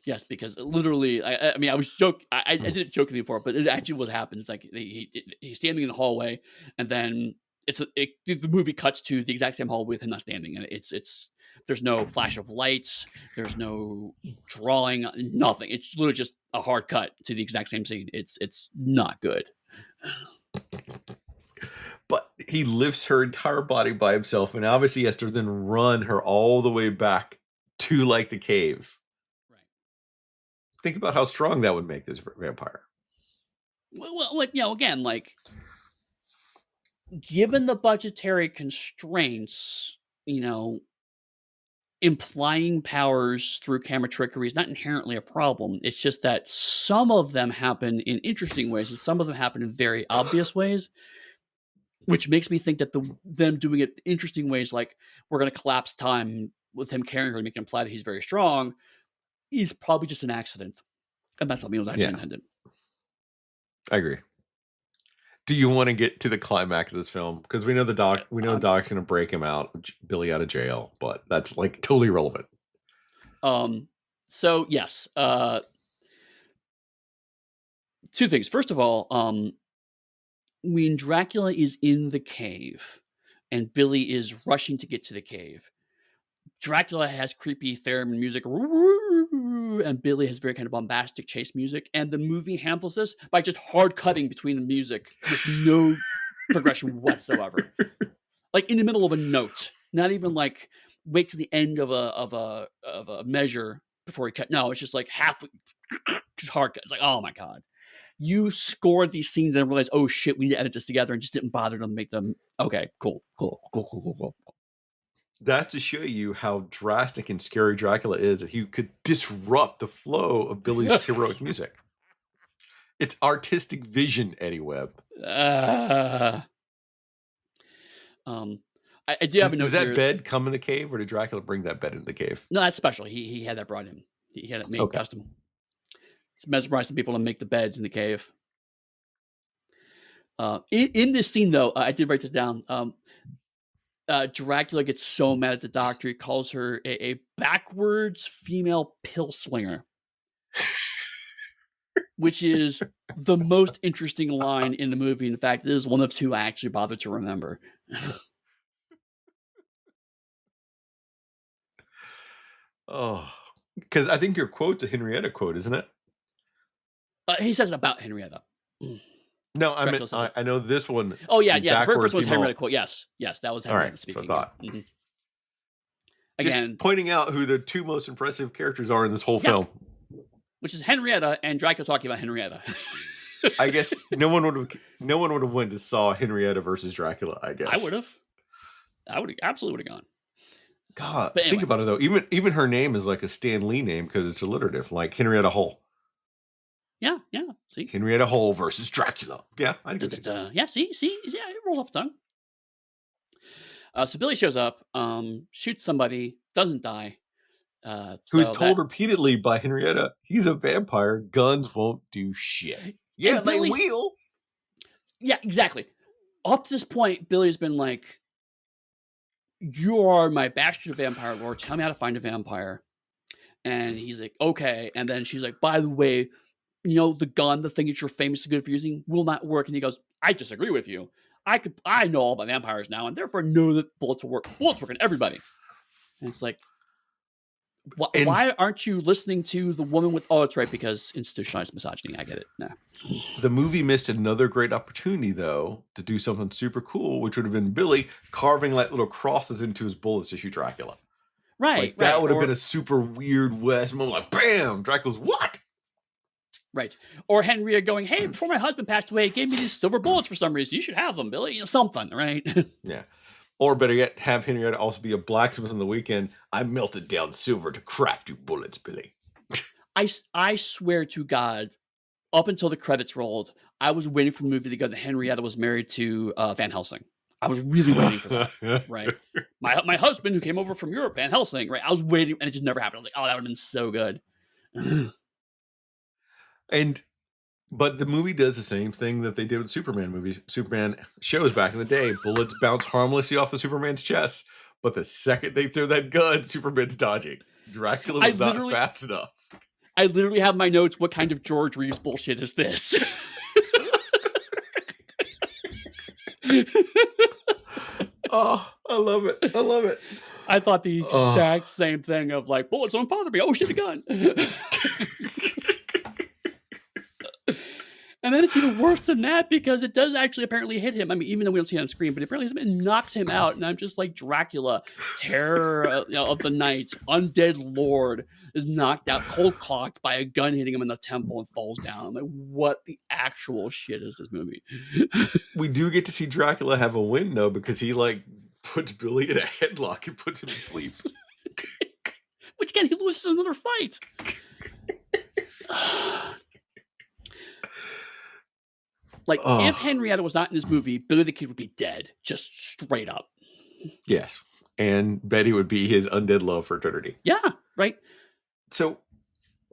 S1: Yes, because literally, I mean, I was joking. I did it jokingly before, but it actually what happens. Like he's standing in the hallway, and then the movie cuts to the exact same hallway with him not standing, and it's there's no flash of lights, there's no drawing, nothing. It's literally just a hard cut to the exact same scene. It's not good.
S2: But he lifts her entire body by himself, and obviously he has to then run her all the way back to like the cave.
S1: Right.
S2: Think about how strong that would make this vampire.
S1: Well, like again, like given the budgetary constraints, implying powers through camera trickery is not inherently a problem. It's just that some of them happen in interesting ways, and some of them happen in very obvious ways, which makes me think that them doing it interesting ways, like we're going to collapse time with him carrying her to make it imply that he's very strong, is probably just an accident, and that's something that was actually intended.
S2: I agree. Do you want to get to the climax of this film? Because we know Doc's going to break Billy out of jail, but that's like totally irrelevant.
S1: So yes, two things. First of all, when Dracula is in the cave and Billy is rushing to get to the cave, Dracula has creepy theremin music, and Billy has very kind of bombastic chase music, and the movie handles this by just hard cutting between the music with no progression whatsoever. Like in the middle of a note, not even like wait to the end of a measure before he cut. No, it's just like halfway, just hard cut. It's like, oh my god, you scored these scenes and realized, oh shit, we need to edit this together, and just didn't bother to make them. Okay, cool.
S2: That's to show you how drastic and scary Dracula is, that he could disrupt the flow of Billy's heroic music. It's artistic vision, Eddie Webb.
S1: I do have a note.
S2: Does that bed come in the cave, or did Dracula bring that bed into the cave?
S1: No, that's special. He had that brought in. He had it made custom. mesmerize some people and make the bed in the cave. In this scene, though, I did write this down. Dracula gets so mad at the doctor, he calls her a backwards female pill slinger, which is the most interesting line in the movie. In fact, it is one of two I actually bothered to remember.
S2: Oh, because I think your quote's a Henrietta quote, isn't it?
S1: He says it about Henrietta.
S2: No, I
S1: Dracula
S2: meant
S1: says it.
S2: I know this one.
S1: Oh yeah,
S2: the
S1: yeah. The very first
S2: backwards
S1: one was
S2: female-
S1: Henrietta quote. Yes, that was
S2: All right,
S1: Henrietta
S2: so I
S1: speaking.
S2: thought.
S1: Yeah. Mhm.
S2: Just
S1: Again,
S2: pointing out who the two most impressive characters are in this whole
S1: Yeah.
S2: film.
S1: which is Henrietta and Dracula talking about Henrietta.
S2: I guess no one would have went to saw Henrietta versus Dracula. I guess
S1: I would have. Absolutely would have gone.
S2: God,
S1: But
S2: think
S1: anyway.
S2: about it though. Even her name is like a Stan Lee name because it's alliterative, like Henrietta Hull.
S1: Yeah. See,
S2: Henrietta Hull versus Dracula. Yeah, I can see that.
S1: yeah. See, yeah, it rolls off the tongue. So Billy shows up, shoots somebody, doesn't die.
S2: Who's told repeatedly by Henrietta, he's a vampire. Guns won't do shit. Yeah, they will.
S1: Yeah, exactly. Up to this point, Billy's been like, "You are my bastard vampire lord. Tell me how to find a vampire." And he's like, "Okay." And then she's like, "By the way, the gun, the thing that you're famously good for using, will not work." And he goes, "I disagree with you. I know all about vampires now, and therefore know that bullets will work. Bullets work on everybody." And it's like, why aren't you listening to the woman with? Oh, that's right, because institutionalized misogyny. I get it. Nah.
S2: The movie missed another great opportunity, though, to do something super cool, which would have been Billy carving like little crosses into his bullets to shoot Dracula.
S1: Right.
S2: That would have been a super weird West moment. Like, bam! Dracula's what?
S1: Right. Or Henrietta going, "Hey, before my husband passed away, he gave me these silver bullets for some reason. You should have them, Billy." Something, right?
S2: Yeah. Or better yet, have Henrietta also be a blacksmith on the weekend. I melted down silver to craft you bullets, Billy.
S1: I swear to God, up until the credits rolled, I was waiting for the movie to go that Henrietta was married to Van Helsing. I was really waiting for that, right? My husband who came over from Europe, Van Helsing, right? I was waiting, and it just never happened. I was like, oh, that would have been so good.
S2: But the movie does the same thing that they did with Superman movies. Superman shows back in the day. Bullets bounce harmlessly off of Superman's chest. But the second they throw that gun, Superman's dodging. Dracula was not fast enough.
S1: I literally have my notes. What kind of George Reeves bullshit is this?
S2: Oh, I love it. I love it.
S1: I thought the exact same thing of like, bullets don't bother me. Oh, shit, a gun. And then it's even worse than that because it does actually apparently hit him. I mean, even though we don't see it on screen, but apparently it knocks him out. And I'm just like, Dracula, terror of the night, undead lord, is knocked out, cold-cocked by a gun hitting him in the temple and falls down. I'm like, what the actual shit is this movie?
S2: We do get to see Dracula have a win, though, because he, puts Billy in a headlock and puts him to sleep.
S1: Which, again, he loses another fight. If Henrietta was not in this movie, Billy the Kid would be dead, just straight up.
S2: Yes. And Betty would be his undead love for eternity.
S1: Yeah, right.
S2: So,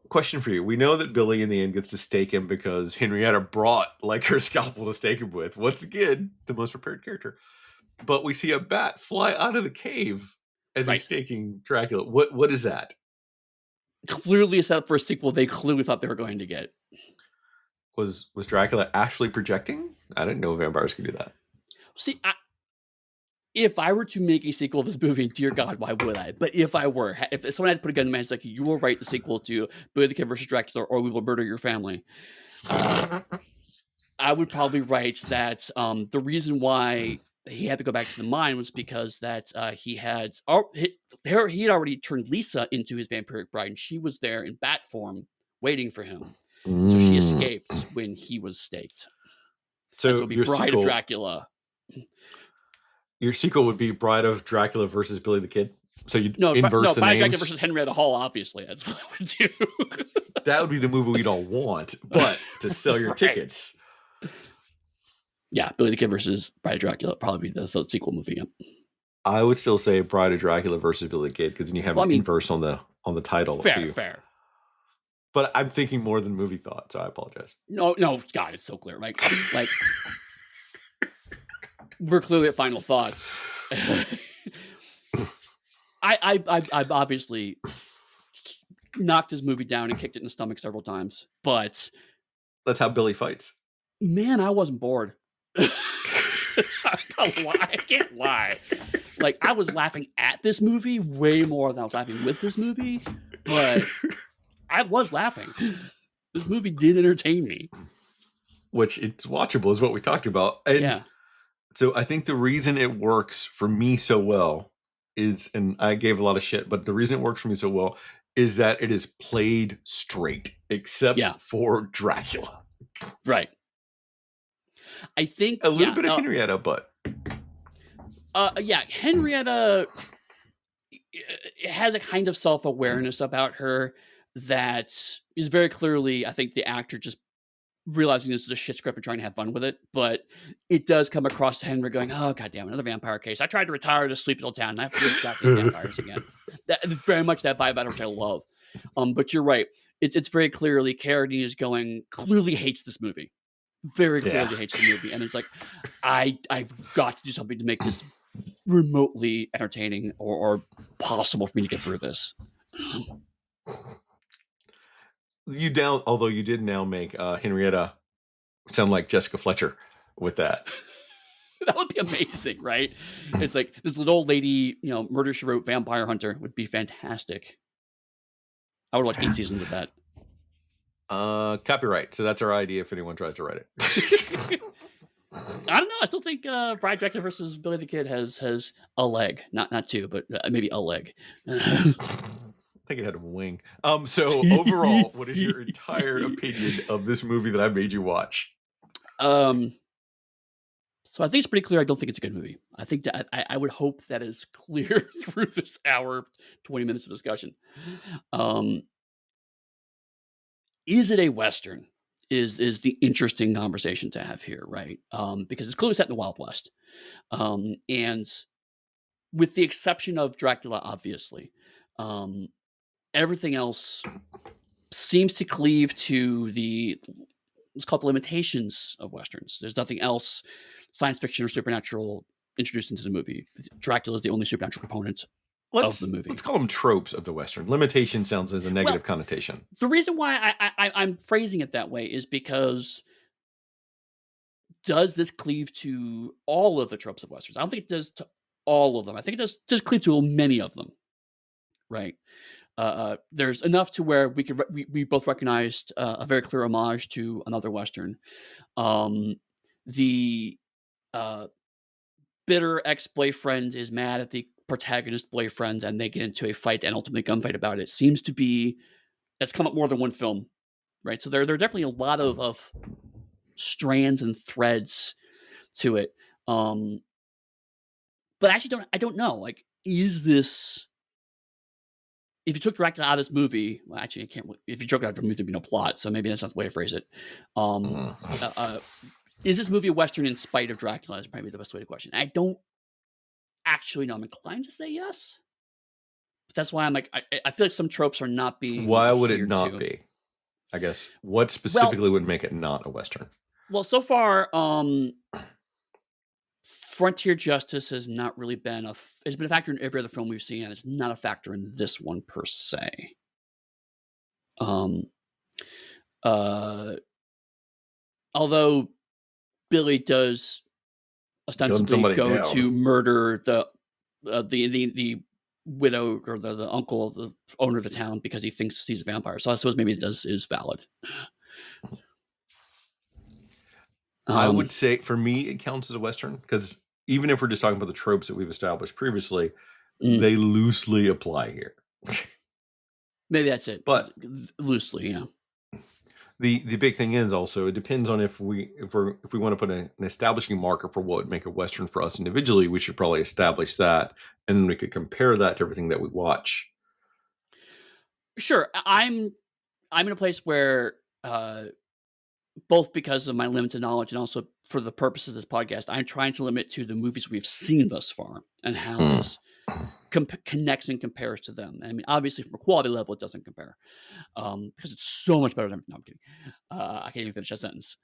S2: question for you. We know that Billy in the end gets to stake him because Henrietta brought her scalpel to stake him with. Once again, the most prepared character. But we see a bat fly out of the cave as he's staking Dracula. What is that?
S1: Clearly a setup for a sequel they clearly thought they were going to get.
S2: Was Dracula actually projecting? I didn't know vampires could do that.
S1: See, if I were to make a sequel of this movie, dear God, why would I? But if someone had to put a gun in my hand, it's like, you will write the sequel to Billy the Kid versus Dracula, or we will murder your family. I would probably write that the reason why he had to go back to the mine was because that he had already turned Lisa into his vampiric bride, and she was there in bat form waiting for him. So she escaped when he was staked. So it would be Bride of Dracula.
S2: Your sequel would be Bride of Dracula versus Billy the Kid. So you inverse the names.
S1: Bride of Dracula versus Henrietta Hall. Obviously, that's what I would do.
S2: That would be the movie we'd all want, but to sell your tickets.
S1: Yeah, Billy the Kid versus Bride of Dracula probably the sequel movie.
S2: I would still say Bride of Dracula versus Billy the Kid because then you have an inverse on the title.
S1: Fair.
S2: but I'm thinking more than movie thought, so I apologize.
S1: No, no, God, it's so clear. Like we're clearly at final thoughts. I've obviously knocked his movie down and kicked it in the stomach several times, but
S2: That's how Billy fights.
S1: man, I wasn't bored. I can't lie. Like, I was laughing at this movie way more than I was laughing with this movie, but I was laughing. This movie did entertain me.
S2: Which it's watchable is what we talked about. And
S1: Yeah.
S2: so I think the reason it works for me so well is, and I gave a lot of shit, but the reason it works for me so well is that it is played straight, except
S1: Yeah.
S2: for Dracula.
S1: Right. I think
S2: A little bit of Henrietta, but
S1: yeah, Henrietta has a kind of self-awareness about her that is very clearly, I think, the actor just realizing this is a shit script and trying to have fun with it. But it does come across to Henry going, "Oh goddamn, another vampire case. I tried to retire to Sleepy Little Town, and I have to deal with goddamn vampires again." That very much that vibe about her, which I love. But you're right. It's very clearly Carradine is clearly hates this movie. Very clearly hates the movie, and it's like, I've got to do something to make this remotely entertaining or possible for me to get through this.
S2: Although you did now make Henrietta sound like Jessica Fletcher with that.
S1: That would be amazing, right? It's like this little old lady, Murder She Wrote vampire hunter would be fantastic. I would like 8 seasons of that.
S2: Copyright. So that's our idea if anyone tries to write it.
S1: I don't know. I still think Bride Dracula versus Billy the Kid has a leg, not two, but maybe a leg.
S2: I think it had a wing. So overall, what is your entire opinion of this movie that I made you watch?
S1: So I think it's pretty clear. I don't think it's a good movie. I think that I would hope that is clear through this hour, 20 minutes of discussion. Is it a Western? Is the interesting conversation to have here, right? Because it's clearly set in the Wild West, and with the exception of Dracula, obviously, everything else seems to cleave to let's call it the limitations of Westerns. There's nothing else, science fiction or supernatural, introduced into the movie. Dracula is the only supernatural component of the movie.
S2: Let's call them tropes of the Western. Limitation sounds as a negative connotation.
S1: The reason why I'm phrasing it that way is because does this cleave to all of the tropes of Westerns? I don't think it does to all of them. I think it does cleave to many of them, right? There's enough to where we both recognized a very clear homage to another Western. The bitter ex-boyfriend is mad at the protagonist boyfriend, and they get into a fight and ultimately gunfight about it. Seems to be that's come up more than one film, right? So there are definitely a lot of strands and threads to it. But actually, I don't know. Like, is this? If you took Dracula out of this movie, well, actually, I can't. If you took it out of the movie, there'd be no plot. So maybe that's not the way to phrase it. Is this movie a Western in spite of Dracula? Is probably the best way to question. I don't actually know. I'm inclined to say yes. But that's why I'm like, I feel like some tropes are not being.
S2: Why would it not be? I guess what specifically would make it not a Western?
S1: Well, so far, frontier justice has not really been it's been a factor in every other film we've seen, and it's not a factor in this one per se. Although Billy does ostensibly go to murder the widow or the uncle of the owner of the town because he thinks he's a vampire. So I suppose maybe it is valid.
S2: I would say for me it counts as a Western because even if we're just talking about the tropes that we've established previously, they loosely apply here.
S1: Maybe that's it.
S2: But
S1: loosely, yeah.
S2: The big thing is also it depends on if we want to put an establishing marker for what would make a Western for us individually, we should probably establish that, and then we could compare that to everything that we watch.
S1: Sure, I'm in a place where both because of my limited knowledge and also for the purposes of this podcast, I'm trying to limit to the movies we've seen thus far and how this connects and compares to them. I mean, obviously, from a quality level, it doesn't compare because it's so much better than. No, I'm kidding. I can't even finish that sentence.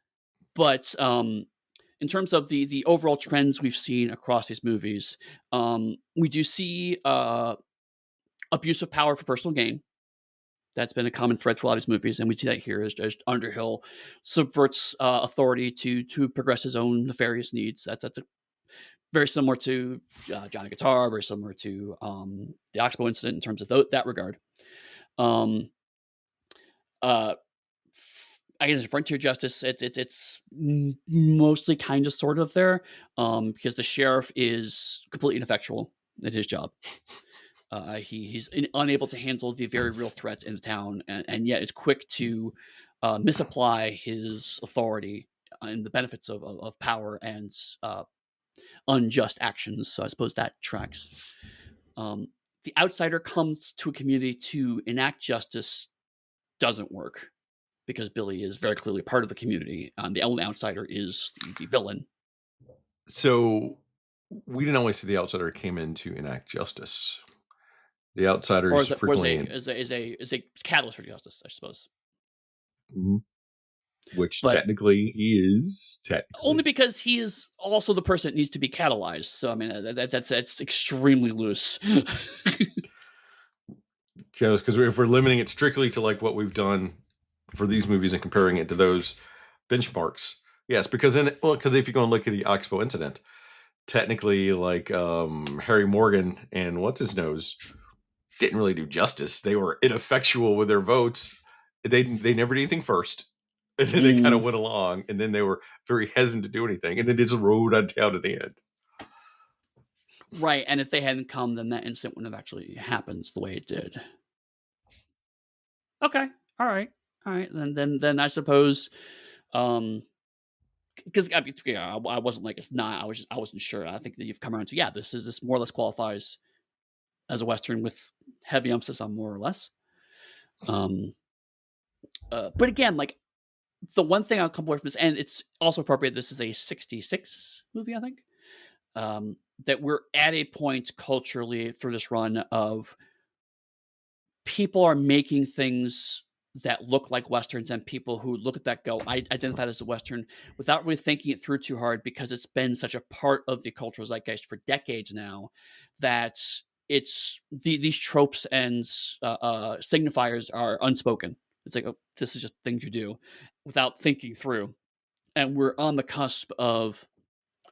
S1: But in terms of the overall trends we've seen across these movies, we do see abuse of power for personal gain. That's been a common thread for a lot of these movies, and we see that here as Underhill subverts authority to progress his own nefarious needs. That's a, very similar to Johnny Guitar, very similar to the Oxbow incident in terms of that regard. Um, uh, I guess frontier justice, it's mostly kind of sort of there because the sheriff is completely ineffectual at his job. He's unable to handle the very real threats in the town, and yet is quick to misapply his authority and the benefits of power and unjust actions. So I suppose that tracks. Um, the outsider comes to a community to enact justice doesn't work because Billy is very clearly part of the community. The only outsider is the villain.
S2: So we didn't always see the outsider came in to enact justice. The
S1: Or
S2: outsiders
S1: is it was a
S2: frequently,
S1: is a catalyst for justice, I suppose.
S2: Mhm. Which
S1: But
S2: technically he is
S1: only
S2: technically.
S1: because he is also the person that needs to be catalyzed. So I mean that's extremely loose.
S2: Because if we're limiting it strictly to like what we've done for these movies and comparing it to those benchmarks, yes, because because if you go and look at the Oxbow incident, technically like Harry Morgan and what's his nose didn't really do justice. They were ineffectual with their votes. They never did anything first. And then they kind of
S1: Mm,
S2: went along, and then they were very hesitant to do anything, and then they just rode on down to the end.
S1: right, and if they hadn't come, then that incident wouldn't have actually happened the way it did. Okay, all right. Then I suppose, because I mean, yeah, I wasn't like it's not. I wasn't sure. I think that you've come around to yeah. This more or less qualifies as a western with heavy emphasis on more or less. Um, but again, like the one thing I'll come away from this, and it's also appropriate. This is a '66 movie, I think. That we're at a point culturally through this run of people are making things that look like westerns, and people who look at that go, I identify that as a western without really thinking it through too hard because it's been such a part of the cultural zeitgeist for decades now that these tropes and signifiers are unspoken. It's like, oh, this is just things you do without thinking through, and we're on the cusp of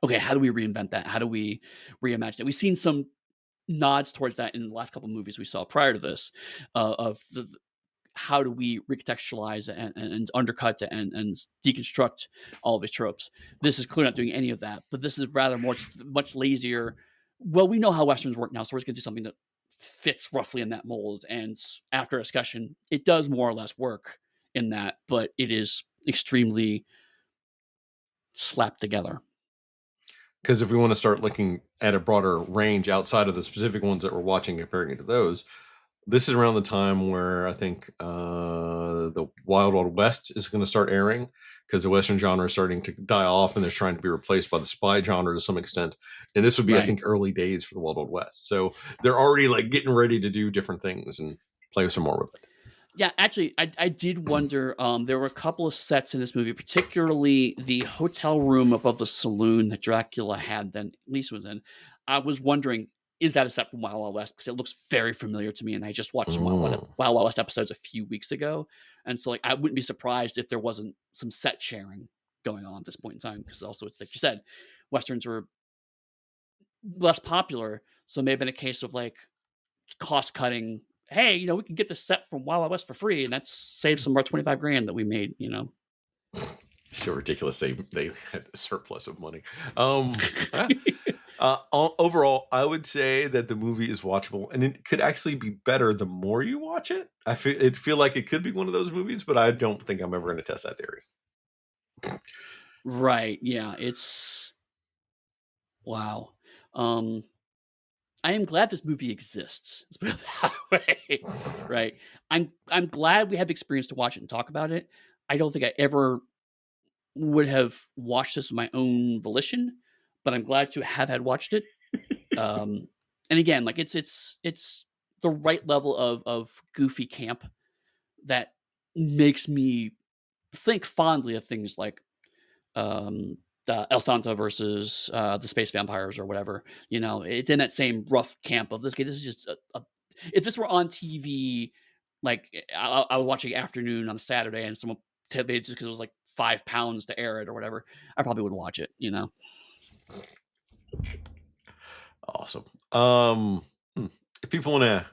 S1: okay, how do we reinvent that? How do we reimagine it? We've seen some nods towards that in the last couple of movies we saw prior to this, of how do we recontextualize and undercut and deconstruct all of these tropes. This is clearly not doing any of that, but this is rather more much lazier. Well, we know how westerns work now, so we're just going to do something that fits roughly in that mold. And after discussion, it does more or less work in that, but it is extremely slapped together.
S2: Because if we want to start looking at a broader range outside of the specific ones that we're watching, comparing it to those, this is around the time where I think the Wild Wild West is going to start airing because the Western genre is starting to die off and they're trying to be replaced by the spy genre to some extent. And this would be, I
S1: Right.
S2: think, early days for the Wild Wild West. So they're already like getting ready to do different things and play some more with it.
S1: Yeah, actually, I did wonder. There were a couple of sets in this movie, particularly the hotel room above the saloon that Dracula had. Then Lisa was in. I was wondering, is that a set from Wild Wild West? Because it looks very familiar to me, and I just watched some
S2: Mm.
S1: Wild Wild West episodes a few weeks ago, and so like I wouldn't be surprised if there wasn't some set sharing going on at this point in time. Because also, it's like you said, westerns were less popular, so it may have been a case of like cost cutting. Hey, we can get this set from Wild Wild West for free, and that's save some of our 25 grand that we made.
S2: So ridiculous. They had a surplus of money. Uh, Overall, I would say that the movie is watchable, and it could actually be better the more you watch it. Feel like it could be one of those movies, but I don't think I'm ever going to test that theory.
S1: Right. Yeah. It's wow. Um, I am glad this movie exists. Let's put it that way. Right. I'm glad we have the experience to watch it and talk about it. I don't think I ever would have watched this with my own volition, but I'm glad to have had watched it. Um, And again, like it's the right level of goofy camp that makes me think fondly of things like um El Santo versus the Space Vampires or whatever. You know, it's in that same rough camp of this. Okay, this is just if this were on TV, like I was watching afternoon on a Saturday, and someone made it just because it was like £5 to air it or whatever, I probably would watch it. You know,
S2: Awesome. Hmm, if people want to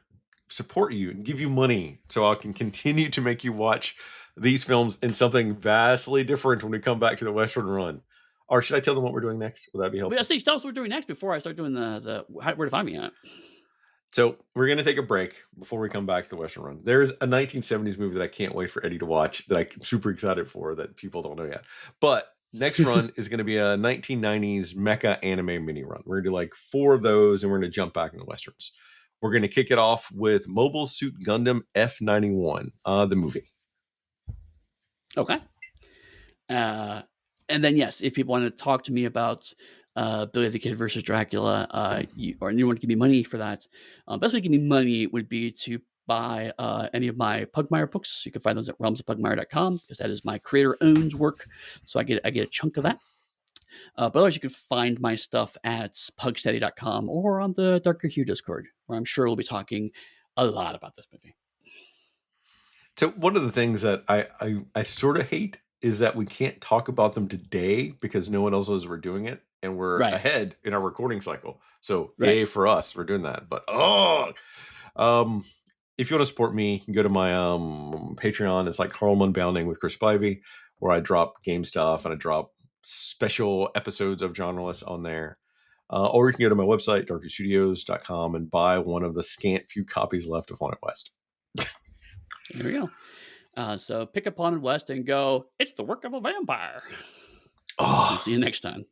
S2: support you and give you money so I can continue to make you watch these films in something vastly different when we come back to the Western Run, or should I tell them what we're doing next? Would that be
S1: but yeah,
S2: helpful?
S1: see, tell us what we're doing next before I start doing where to find me at.
S2: So we're gonna take a break before we come back to the Western Run. There's a 1970s movie that I can't wait for Eddie to watch that I'm super excited for that people don't know yet. But next run is gonna be a 1990s mecha anime mini run. We're gonna do like 4 of those, and we're gonna jump back into westerns. We're gonna kick it off with Mobile Suit Gundam F91, the movie.
S1: Okay. Uh, and then yes, if people want to talk to me about Billy the Kid versus Dracula, or you want to give me money for that, best way to give me money would be to buy any of my Pugmire books. You can find those at realmsofpugmire.com because that is my creator-owned work, so I get a chunk of that. But otherwise, you can find my stuff at pugsteady.com or on the Darker Hue Discord, where I'm sure we'll be talking a lot about this movie.
S2: So one of the things that I sort of hate is that we can't talk about them today because no one else knows we're doing it, and we're
S1: Right,
S2: ahead in our recording cycle. So
S1: right.
S2: yay for us, we're doing that. But um, if you want to support me, you can go to my Patreon. It's like Harlem Unbounding with Chris Spivey, where I drop game stuff and I drop special episodes of Genreless on there. Or you can go to my website, darkystudios.com, and buy one of the scant few copies left of Haunted West.
S1: There we go. So pick up Haunted West and go, it's the work of a vampire. And
S2: Oh,
S1: see you next time.